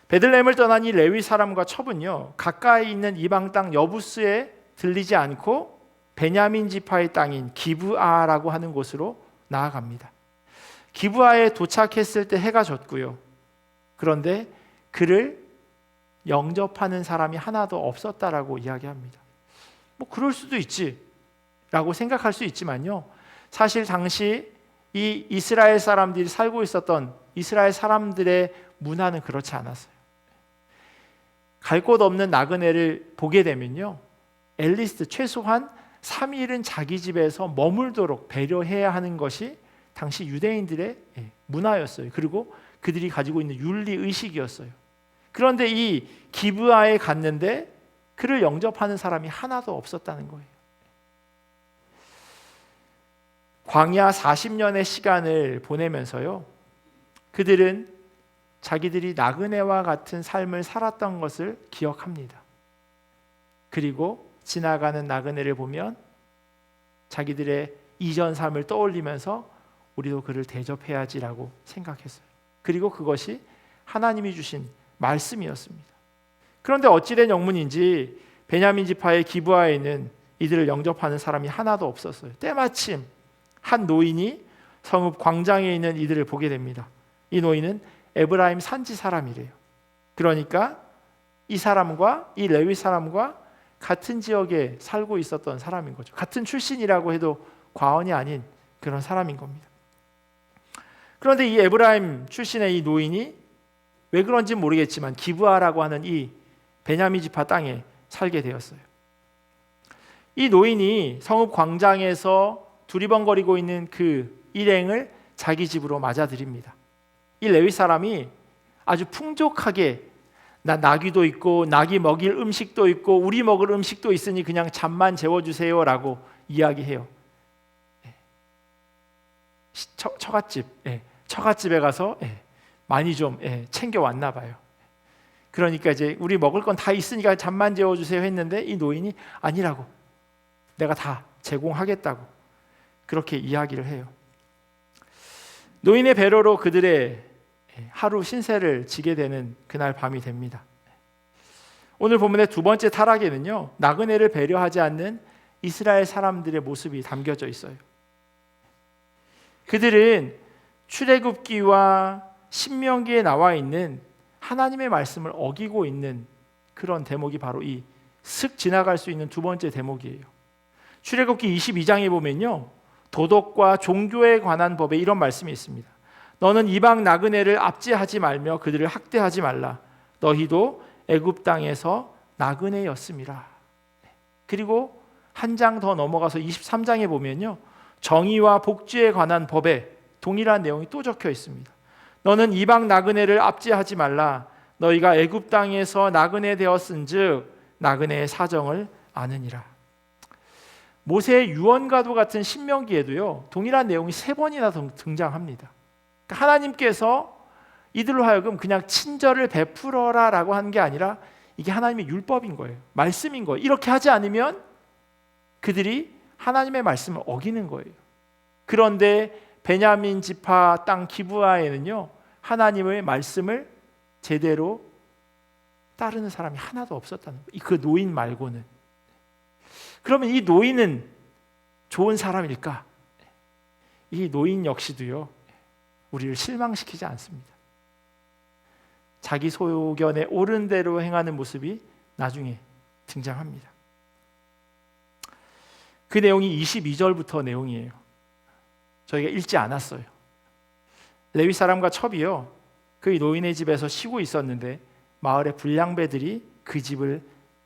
베들레헴을 떠난 이 레위 사람과 첩은요, 가까이 있는 이방 땅 여부스에 들리지 않고 베냐민 지파의 땅인 기브아라고 하는 곳으로 나아갑니다. 기브아에 도착했을 때 해가 졌고요. 그런데 그를 영접하는 사람이 하나도 없었다라고 이야기합니다. 뭐 그럴 수도 있지라고 생각할 수 있지만요, 사실 당시 이 이스라엘 사람들이 살고 있었던 이스라엘 사람들의 문화는 그렇지 않았어요. 갈 곳 없는 나그네를 보게 되면요, 앨리스트 최소한 3일은 자기 집에서 머물도록 배려해야 하는 것이 당시 유대인들의 문화였어요. 그리고 그들이 가지고 있는 윤리의식이었어요. 그런데 이 기브아에 갔는데 그를 영접하는 사람이 하나도 없었다는 거예요. 광야 40년의 시간을 보내면서요, 그들은 자기들이 나그네와 같은 삶을 살았던 것을 기억합니다. 그리고 지나가는 나그네를 보면 자기들의 이전 삶을 떠올리면서 우리도 그를 대접해야지라고 생각했어요. 그리고 그것이 하나님이 주신 말씀이었습니다. 그런데 어찌된 영문인지 베냐민 지파의 기브아에 있는 이들을 영접하는 사람이 하나도 없었어요. 때마침 한 노인이 성읍 광장에 있는 이들을 보게 됩니다. 이 노인은 에브라임 산지 사람이래요. 그러니까 이 사람과 이 레위 사람과 같은 지역에 살고 있었던 사람인 거죠. 같은 출신이라고 해도 과언이 아닌 그런 사람인 겁니다. 그런데 이 에브라임 출신의 이 노인이 왜 그런지 모르겠지만 기브아라고 하는 이 베냐민 지파 땅에 살게 되었어요. 이 노인이 성읍 광장에서 두리번거리고 있는 그 일행을 자기 집으로 맞아들입니다. 이 레위 사람이 아주 풍족하게 나 나귀도 있고 나귀 먹일 음식도 있고 우리 먹을 음식도 있으니 그냥 잠만 재워주세요 라고 이야기해요. 처갓집, 처갓집에 가서 많이 좀 챙겨왔나 봐요. 그러니까 이제 우리 먹을 건 다 있으니까 잠만 재워주세요 했는데 이 노인이 아니라고, 내가 다 제공하겠다고 그렇게 이야기를 해요. 노인의 배려로 그들의 하루 신세를 지게 되는 그날 밤이 됩니다. 오늘 본문의 두 번째 타락에는요, 나그네를 배려하지 않는 이스라엘 사람들의 모습이 담겨져 있어요. 그들은 출애굽기와 신명기에 나와 있는 하나님의 말씀을 어기고 있는 그런 대목이 바로 이 슥 지나갈 수 있는 두 번째 대목이에요. 출애굽기 22장에 보면요, 도덕과 종교에 관한 법에 이런 말씀이 있습니다. 너는 이방 나그네를 압제하지 말며 그들을 학대하지 말라. 너희도 애굽 땅에서 나그네였음이라. 그리고 한 장 더 넘어가서 23장에 보면요, 정의와 복지에 관한 법에 동일한 내용이 또 적혀 있습니다. 너는 이방 나그네를 압제하지 말라. 너희가 애굽 땅에서 나그네 되었은즉 나그네의 사정을 아느니라. 모세의 유언과도 같은 신명기에도요, 동일한 내용이 3번이나 등장합니다. 그러니까 하나님께서 이들로 하여금 그냥 친절을 베풀어라라고 하는 게 아니라 이게 하나님의 율법인 거예요. 말씀인 거예요. 이렇게 하지 않으면 그들이 하나님의 말씀을 어기는 거예요. 그런데 베냐민 지파 땅 기브아에는요, 하나님의 말씀을 제대로 따르는 사람이 하나도 없었다는 거예요. 그 노인 말고는. 그러면 이 노인은 좋은 사람일까? 이 노인 역시도요, 우리를 실망시키지 않습니다. 자기 소견에 옳은 대로 행하는 모습이 나중에 등장합니다. 그 내용이 22절부터 내용이에요. 저희가 읽지 않았어요. 레위 사람과 첩이요, 그 노인의 집에서 쉬고 있었는데 마을의 불량배들이 그 집을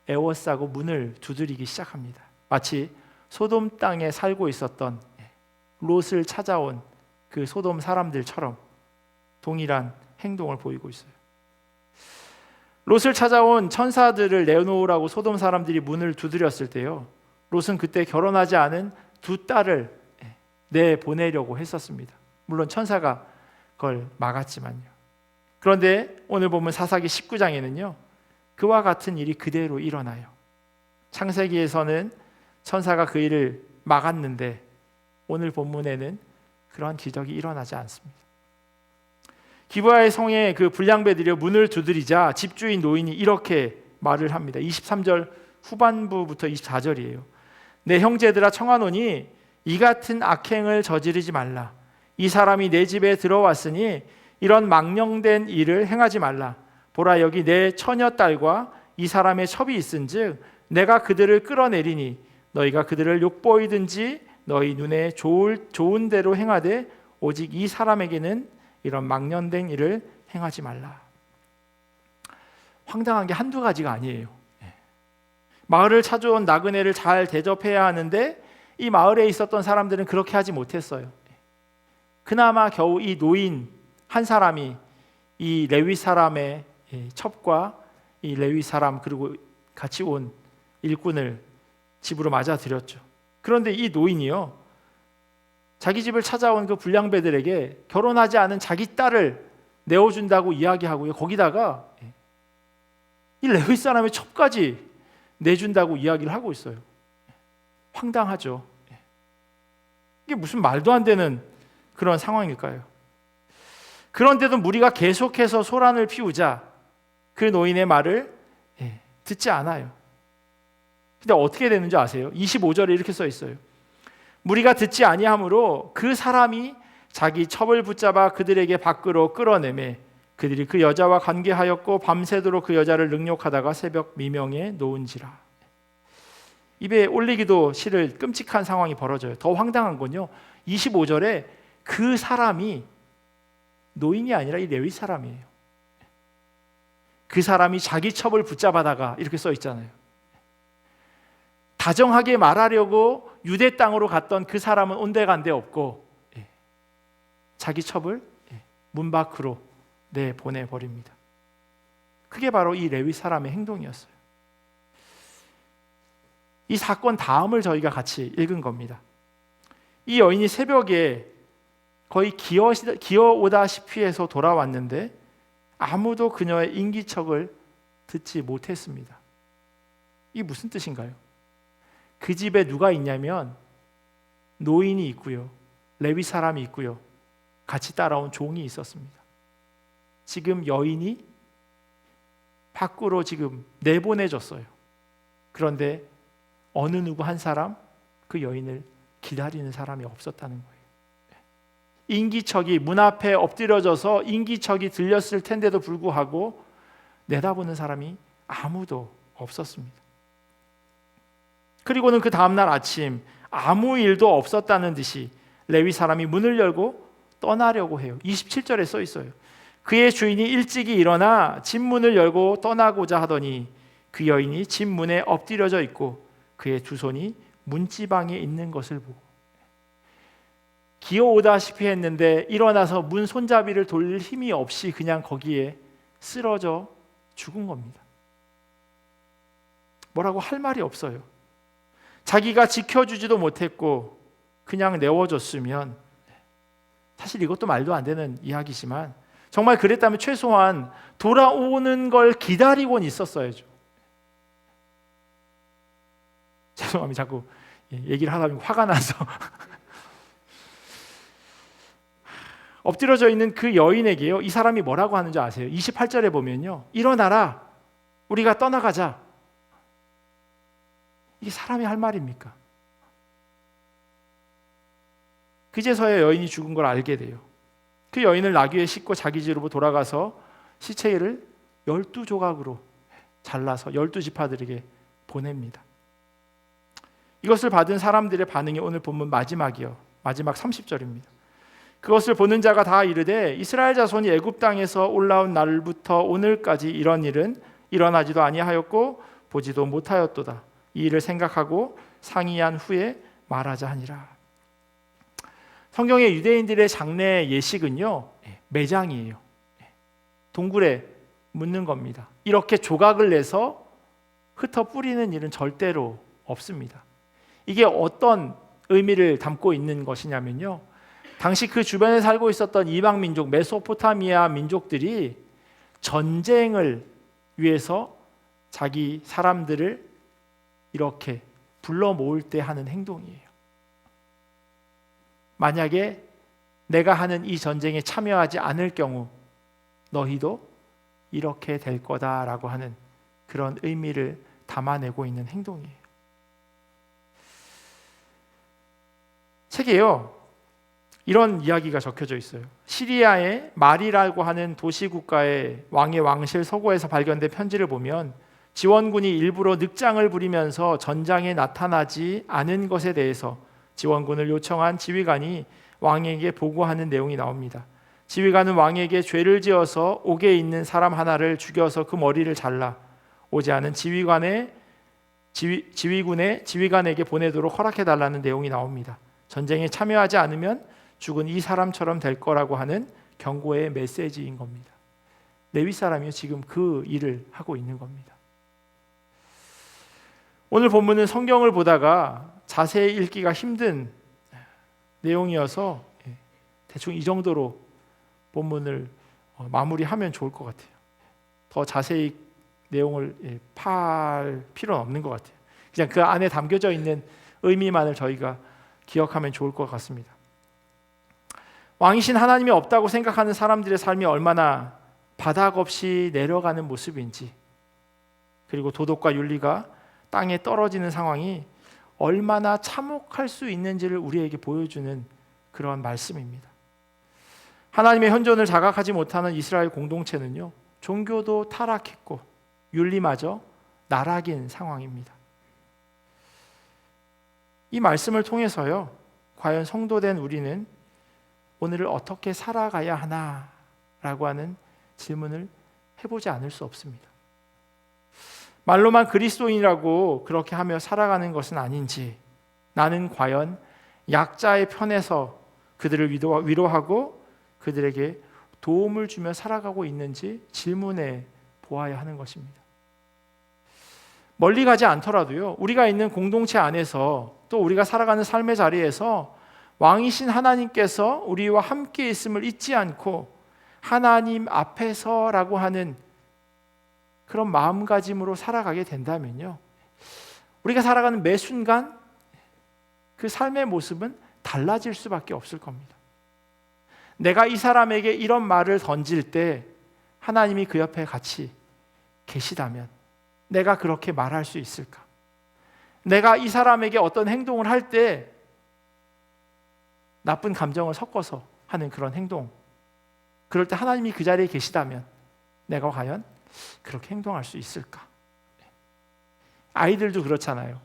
에워싸고 문을 두드리기 시작합니다. 마치 소돔 땅에 살고 있었던 롯을 찾아온 그 소돔 사람들처럼 동일한 행동을 보이고 있어요. 롯을 찾아온 천사들을 내놓으라고 소돔 사람들이 문을 두드렸을 때요, 롯은 그때 결혼하지 않은 두 딸을 내보내려고 했었습니다. 물론 천사가 그걸 막았지만요. 그런데 오늘 보면 사사기 19장에는요 그와 같은 일이 그대로 일어나요. 창세기에서는 천사가 그 일을 막았는데 오늘 본문에는 그러한 기적이 일어나지 않습니다. 기브아의 성에 그 불량배들이 문을 두드리자 집주인 노인이 이렇게 말을 합니다. 23절 후반부부터 24절이에요. 내 형제들아 청하노니 이 같은 악행을 저지르지 말라. 이 사람이 내 집에 들어왔으니 이런 망령된 일을 행하지 말라. 보라, 여기 내 처녀딸과 이 사람의 첩이 있은즉 내가 그들을 끌어내리니 너희가 그들을 욕보이든지 너희 눈에 좋은 대로 행하되 오직 이 사람에게는 이런 망령된 일을 행하지 말라. 황당한 게 한두 가지가 아니에요. 마을을 찾아온 나그네를 잘 대접해야 하는데 이 마을에 있었던 사람들은 그렇게 하지 못했어요. 그나마 겨우 이 노인 한 사람이 이 레위 사람의 첩과 이 레위 사람 그리고 같이 온 일꾼을 집으로 맞아들였죠. 그런데 이 노인이요, 자기 집을 찾아온 그 불량배들에게 결혼하지 않은 자기 딸을 내어준다고 이야기하고요, 거기다가 이 레위 사람의 첩까지 내준다고 이야기를 하고 있어요. 황당하죠. 이게 무슨 말도 안 되는 그런 상황일까요? 그런데도 무리가 계속해서 소란을 피우자 그 노인의 말을 듣지 않아요. 근데 어떻게 되는지 아세요? 25절에 이렇게 써 있어요. 무리가 듣지 아니하므로 그 사람이 자기 첩을 붙잡아 그들에게 밖으로 끌어내매 그들이 그 여자와 관계하였고 밤새도록 그 여자를 능욕하다가 새벽 미명에 놓은지라. 입에 올리기도 싫을 끔찍한 상황이 벌어져요. 더 황당한 건요, 25절에 그 사람이 노인이 아니라 이 레위 사람이에요. 그 사람이 자기 첩을 붙잡아다가 이렇게 써 있잖아요. 다정하게 말하려고 유대 땅으로 갔던 그 사람은 온데간데 없고 자기 첩을 문 밖으로 내보내버립니다. 그게 바로 이 레위 사람의 행동이었어요. 이 사건 다음을 저희가 같이 읽은 겁니다. 이 여인이 새벽에 거의 기어오다시피 해서 돌아왔는데 아무도 그녀의 인기척을 듣지 못했습니다. 이게 무슨 뜻인가요? 그 집에 누가 있냐면 노인이 있고요, 레위 사람이 있고요, 같이 따라온 종이 있었습니다. 지금 여인이 밖으로 지금 내보내졌어요. 그런데 어느 누구 한 사람, 그 여인을 기다리는 사람이 없었다는 거예요. 인기척이 문 앞에 엎드려져서 인기척이 들렸을 텐데도 불구하고 내다보는 사람이 아무도 없었습니다. 그리고는 그 다음날 아침 아무 일도 없었다는 듯이 레위 사람이 문을 열고 떠나려고 해요. 27절에 써 있어요. 그의 주인이 일찍이 일어나 집 문을 열고 떠나고자 하더니 그 여인이 집 문에 엎드려져 있고 그의 두 손이 문지방에 있는 것을 보고, 기어오다시피 했는데 일어나서 문 손잡이를 돌릴 힘이 없이 그냥 거기에 쓰러져 죽은 겁니다. 뭐라고 할 말이 없어요. 자기가 지켜주지도 못했고 그냥 내워줬으면, 사실 이것도 말도 안 되는 이야기지만 정말 그랬다면 최소한 돌아오는 걸 기다리곤 있었어야죠. 죄송합니다. 자꾸 얘기를 하다 보면 화가 나서 엎드려져 있는 그 여인에게요, 이 사람이 뭐라고 하는지 아세요? 28절에 보면요, 일어나라, 우리가 떠나가자. 이게 사람이 할 말입니까? 그제서야 여인이 죽은 걸 알게 돼요. 그 여인을 나귀에 싣고 자기 집으로 돌아가서 시체를 12조각으로 잘라서 12지파들에게 보냅니다. 이것을 받은 사람들의 반응이 오늘 본문 마지막 30절입니다. 그것을 보는 자가 다 이르되 이스라엘 자손이 애굽 땅에서 올라온 날부터 오늘까지 이런 일은 일어나지도 아니하였고 보지도 못하였도다. 이 일을 생각하고 상의한 후에 말하자 하니라. 성경의 유대인들의 장례 예식은요, 매장이에요. 동굴에 묻는 겁니다. 이렇게 조각을 내서 흩어 뿌리는 일은 절대로 없습니다. 이게 어떤 의미를 담고 있는 것이냐면요, 당시 그 주변에 살고 있었던 이방 민족, 메소포타미아 민족들이 전쟁을 위해서 자기 사람들을 이렇게 불러 모을 때 하는 행동이에요. 만약에 내가 하는 이 전쟁에 참여하지 않을 경우 너희도 이렇게 될 거다라고 하는 그런 의미를 담아내고 있는 행동이에요. 책에요, 이런 이야기가 적혀져 있어요. 시리아의 말이라고 하는 도시국가의 왕의 왕실 서고에서 발견된 편지를 보면 지원군이 일부러 늑장을 부리면서 전장에 나타나지 않은 것에 대해서 지원군을 요청한 지휘관이 왕에게 보고하는 내용이 나옵니다. 지휘관은 왕에게 죄를 지어서 옥에 있는 사람 하나를 죽여서 그 머리를 잘라 오지 않은 지휘군의 지휘관에게 보내도록 허락해달라는 내용이 나옵니다. 전쟁에 참여하지 않으면 죽은 이 사람처럼 될 거라고 하는 경고의 메시지인 겁니다. 레위 사람이 지금 그 일을 하고 있는 겁니다. 오늘 본문은 성경을 보다가 자세히 읽기가 힘든 내용이어서 대충 이 정도로 본문을 마무리하면 좋을 것 같아요. 더 자세히 내용을 파할 필요는 없는 것 같아요. 그냥 그 안에 담겨져 있는 의미만을 저희가 기억하면 좋을 것 같습니다. 왕이신 하나님이 없다고 생각하는 사람들의 삶이 얼마나 바닥 없이 내려가는 모습인지, 그리고 도덕과 윤리가 땅에 떨어지는 상황이 얼마나 참혹할 수 있는지를 우리에게 보여주는 그런 말씀입니다. 하나님의 현존을 자각하지 못하는 이스라엘 공동체는요, 종교도 타락했고 윤리마저 나락인 상황입니다. 이 말씀을 통해서요, 과연 성도된 우리는 오늘을 어떻게 살아가야 하나라고 하는 질문을 해보지 않을 수 없습니다. 말로만 그리스도인이라고 그렇게 하며 살아가는 것은 아닌지, 나는 과연 약자의 편에서 그들을 위로하고 그들에게 도움을 주며 살아가고 있는지 질문해 보아야 하는 것입니다. 멀리 가지 않더라도요, 우리가 있는 공동체 안에서 또 우리가 살아가는 삶의 자리에서 왕이신 하나님께서 우리와 함께 있음을 잊지 않고 하나님 앞에서라고 하는 그런 마음가짐으로 살아가게 된다면요, 우리가 살아가는 매 순간 그 삶의 모습은 달라질 수밖에 없을 겁니다. 내가 이 사람에게 이런 말을 던질 때 하나님이 그 옆에 같이 계시다면 내가 그렇게 말할 수 있을까? 내가 이 사람에게 어떤 행동을 할 때 나쁜 감정을 섞어서 하는 그런 행동, 그럴 때 하나님이 그 자리에 계시다면 내가 과연 그렇게 행동할 수 있을까? 아이들도 그렇잖아요.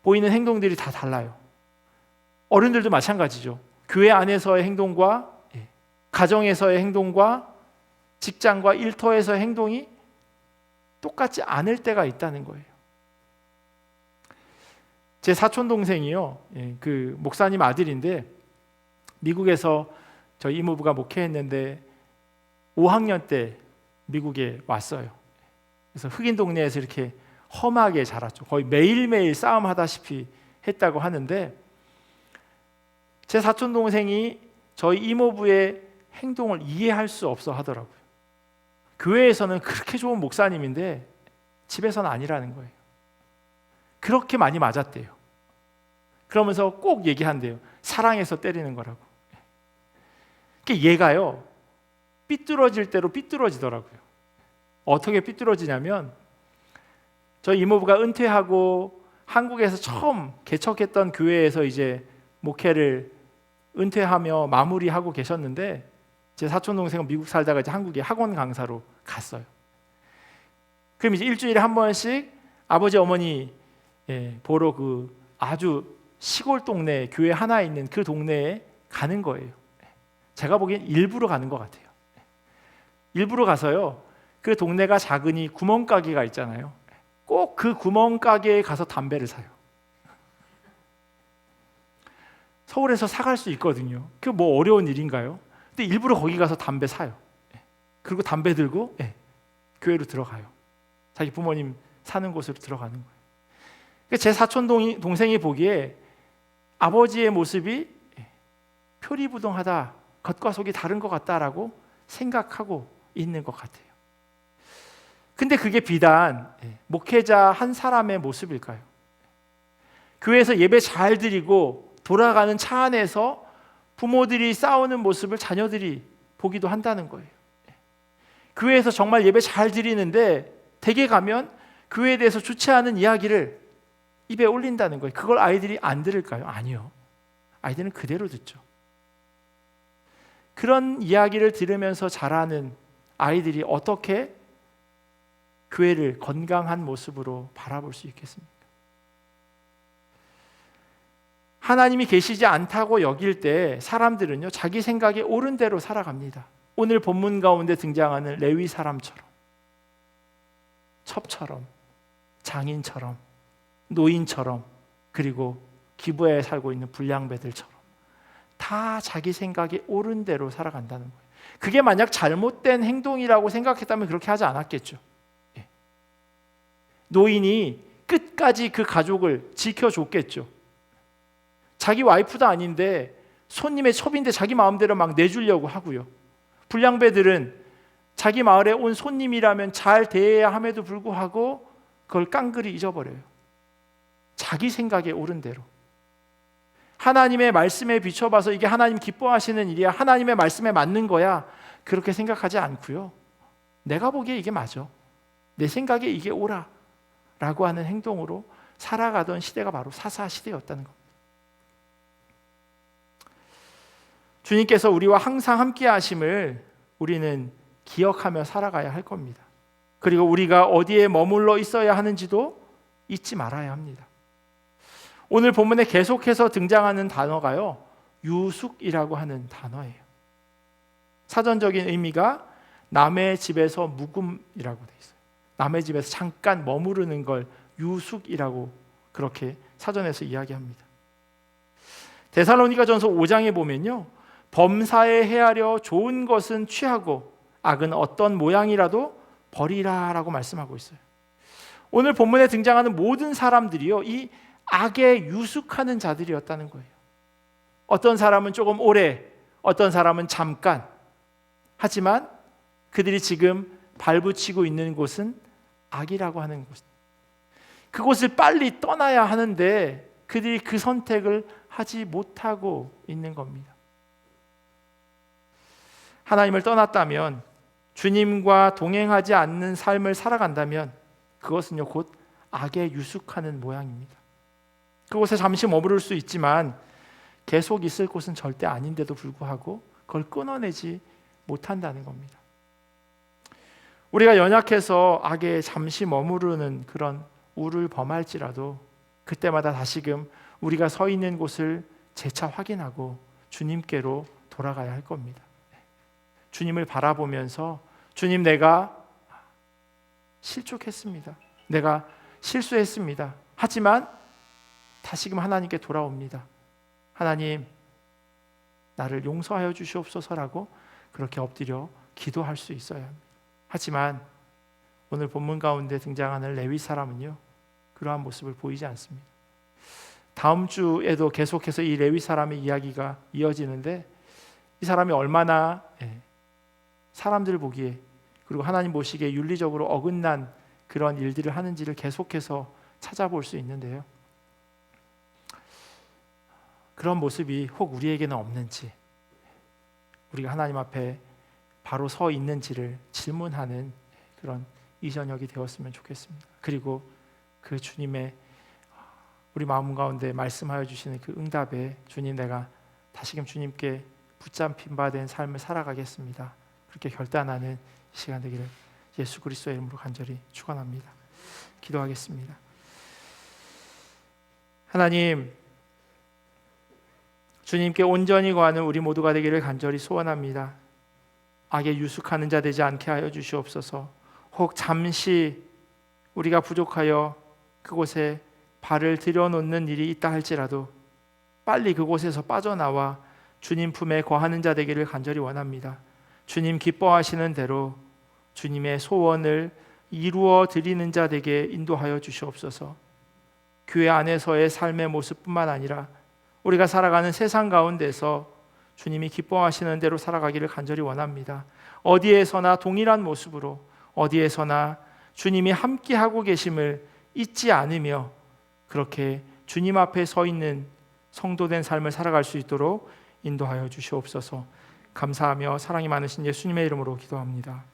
보이는 행동들이 다 달라요. 어른들도 마찬가지죠. 교회 안에서의 행동과 가정에서의 행동과 직장과 일터에서의 행동이 똑같지 않을 때가 있다는 거예요. 제 사촌 동생이요, 그 목사님 아들인데 미국에서 저희 이모부가 목회했는데 5학년 때 미국에 왔어요. 그래서 흑인 동네에서 이렇게 험하게 자랐죠. 거의 매일매일 싸움하다시피 했다고 하는데, 제 사촌 동생이 저희 이모부의 행동을 이해할 수 없어 하더라고요. 교회에서는 그렇게 좋은 목사님인데 집에서는 아니라는 거예요. 그렇게 많이 맞았대요. 그러면서 꼭 얘기한대요. 사랑해서 때리는 거라고. 얘가요, 삐뚤어질 대로 삐뚤어지더라고요. 어떻게 삐뚤어지냐면, 저희 이모부가 은퇴하고 한국에서 처음 개척했던 교회에서 이제 목회를 은퇴하며 마무리하고 계셨는데, 제 사촌 동생은 미국 살다가 이제 한국에 학원 강사로 갔어요. 그럼 이제 일주일에 한 번씩 아버지 어머니 보러 그 아주 시골 동네 교회 하나 있는 그 동네에 가는 거예요. 제가 보기엔 일부러 가는 것 같아요. 일부러 가서요, 그 동네가 작으니 구멍가게가 있잖아요. 꼭 그 구멍가게에 가서 담배를 사요. 서울에서 사갈 수 있거든요. 그 뭐 어려운 일인가요? 근데 일부러 거기 가서 담배 사요. 그리고 담배 들고 교회로 들어가요. 자기 부모님 사는 곳으로 들어가는 거예요. 제 사촌 동생이 보기에 아버지의 모습이 표리부동하다, 겉과 속이 다른 것 같다라고 생각하고 있는 것 같아요. 근데 그게 비단 목회자 한 사람의 모습일까요? 교회에서 예배 잘 드리고 돌아가는 차 안에서 부모들이 싸우는 모습을 자녀들이 보기도 한다는 거예요. 교회에서 정말 예배 잘 드리는데 댁에 가면 교회에 대해서 좋지 않은 이야기를 입에 올린다는 거예요. 그걸 아이들이 안 들을까요? 아니요. 아이들은 그대로 듣죠. 그런 이야기를 들으면서 자라는 아이들이 어떻게 교회를 건강한 모습으로 바라볼 수 있겠습니까? 하나님이 계시지 않다고 여길 때 사람들은요, 자기 생각에 옳은 대로 살아갑니다. 오늘 본문 가운데 등장하는 레위 사람처럼, 첩처럼, 장인처럼, 노인처럼, 그리고 기부에 살고 있는 불량배들처럼 다 자기 생각에 옳은 대로 살아간다는 거예요. 그게 만약 잘못된 행동이라고 생각했다면 그렇게 하지 않았겠죠. 노인이 끝까지 그 가족을 지켜줬겠죠. 자기 와이프도 아닌데 손님의 첩인데 자기 마음대로 막 내주려고 하고요. 불량배들은 자기 마을에 온 손님이라면 잘 대해야 함에도 불구하고 그걸 깡그리 잊어버려요. 자기 생각에 옳은 대로. 하나님의 말씀에 비춰봐서 이게 하나님 기뻐하시는 일이야, 하나님의 말씀에 맞는 거야, 그렇게 생각하지 않고요, 내가 보기에 이게 맞아, 내 생각에 이게 옳아 라고 하는 행동으로 살아가던 시대가 바로 사사시대였다는 겁니다. 주님께서 우리와 항상 함께 하심을 우리는 기억하며 살아가야 할 겁니다. 그리고 우리가 어디에 머물러 있어야 하는지도 잊지 말아야 합니다. 오늘 본문에 계속해서 등장하는 단어가요, 유숙이라고 하는 단어예요. 사전적인 의미가 남의 집에서 묵음이라고 돼 있어요. 남의 집에서 잠깐 머무르는 걸 유숙이라고 그렇게 사전에서 이야기합니다. 데살로니가전서 5장에 보면요, 범사에 헤아려 좋은 것은 취하고 악은 어떤 모양이라도 버리라라고 말씀하고 있어요. 오늘 본문에 등장하는 모든 사람들이요, 이 악에 유숙하는 자들이었다는 거예요. 어떤 사람은 조금 오래, 어떤 사람은 잠깐. 하지만 그들이 지금 발붙이고 있는 곳은 악이라고 하는 곳. 그곳을 빨리 떠나야 하는데 그들이 그 선택을 하지 못하고 있는 겁니다. 하나님을 떠났다면, 주님과 동행하지 않는 삶을 살아간다면 그것은요, 곧 악에 유숙하는 모양입니다. 그곳에 잠시 머무를 수 있지만 계속 있을 곳은 절대 아닌데도 불구하고 그걸 끊어내지 못한다는 겁니다. 우리가 연약해서 악에 잠시 머무르는 그런 우를 범할지라도 그때마다 다시금 우리가 서 있는 곳을 재차 확인하고 주님께로 돌아가야 할 겁니다. 주님을 바라보면서, 주님, 내가 실족했습니다. 내가 실수했습니다. 하지만 다시금 하나님께 돌아옵니다. 하나님, 나를 용서하여 주시옵소서라고 그렇게 엎드려 기도할 수 있어야 합니다. 하지만 오늘 본문 가운데 등장하는 레위 사람은요, 그러한 모습을 보이지 않습니다. 다음 주에도 계속해서 이 레위 사람의 이야기가 이어지는데, 이 사람이 얼마나 사람들 보기에, 그리고 하나님 보시기에 윤리적으로 어긋난 그런 일들을 하는지를 계속해서 찾아볼 수 있는데요, 그런 모습이 혹 우리에게는 없는지, 우리가 하나님 앞에 바로 서 있는지를 질문하는 그런 이 저녁이 되었으면 좋겠습니다. 그리고 그 주님의 우리 마음 가운데 말씀하여 주시는 그 응답에, 주님, 내가 다시금 주님께 붙잡힌 바 된 삶을 살아가겠습니다, 그렇게 결단하는 시간 되기를 예수 그리스도의 이름으로 간절히 축원합니다. 기도하겠습니다. 하나님, 주님께 온전히 거하는 우리 모두가 되기를 간절히 소원합니다. 악에 유숙하는 자 되지 않게 하여 주시옵소서. 혹 잠시 우리가 부족하여 그곳에 발을 들여놓는 일이 있다 할지라도 빨리 그곳에서 빠져나와 주님 품에 거하는 자 되기를 간절히 원합니다. 주님 기뻐하시는 대로 주님의 소원을 이루어 드리는 자 되게 인도하여 주시옵소서. 교회 안에서의 삶의 모습뿐만 아니라 우리가 살아가는 세상 가운데서 주님이 기뻐하시는 대로 살아가기를 간절히 원합니다. 어디에서나 동일한 모습으로 어디에서나 주님이 함께하고 계심을 잊지 않으며 그렇게 주님 앞에 서 있는 성도된 삶을 살아갈 수 있도록 인도하여 주시옵소서. 감사하며 사랑이 많으신 예수님의 이름으로 기도합니다.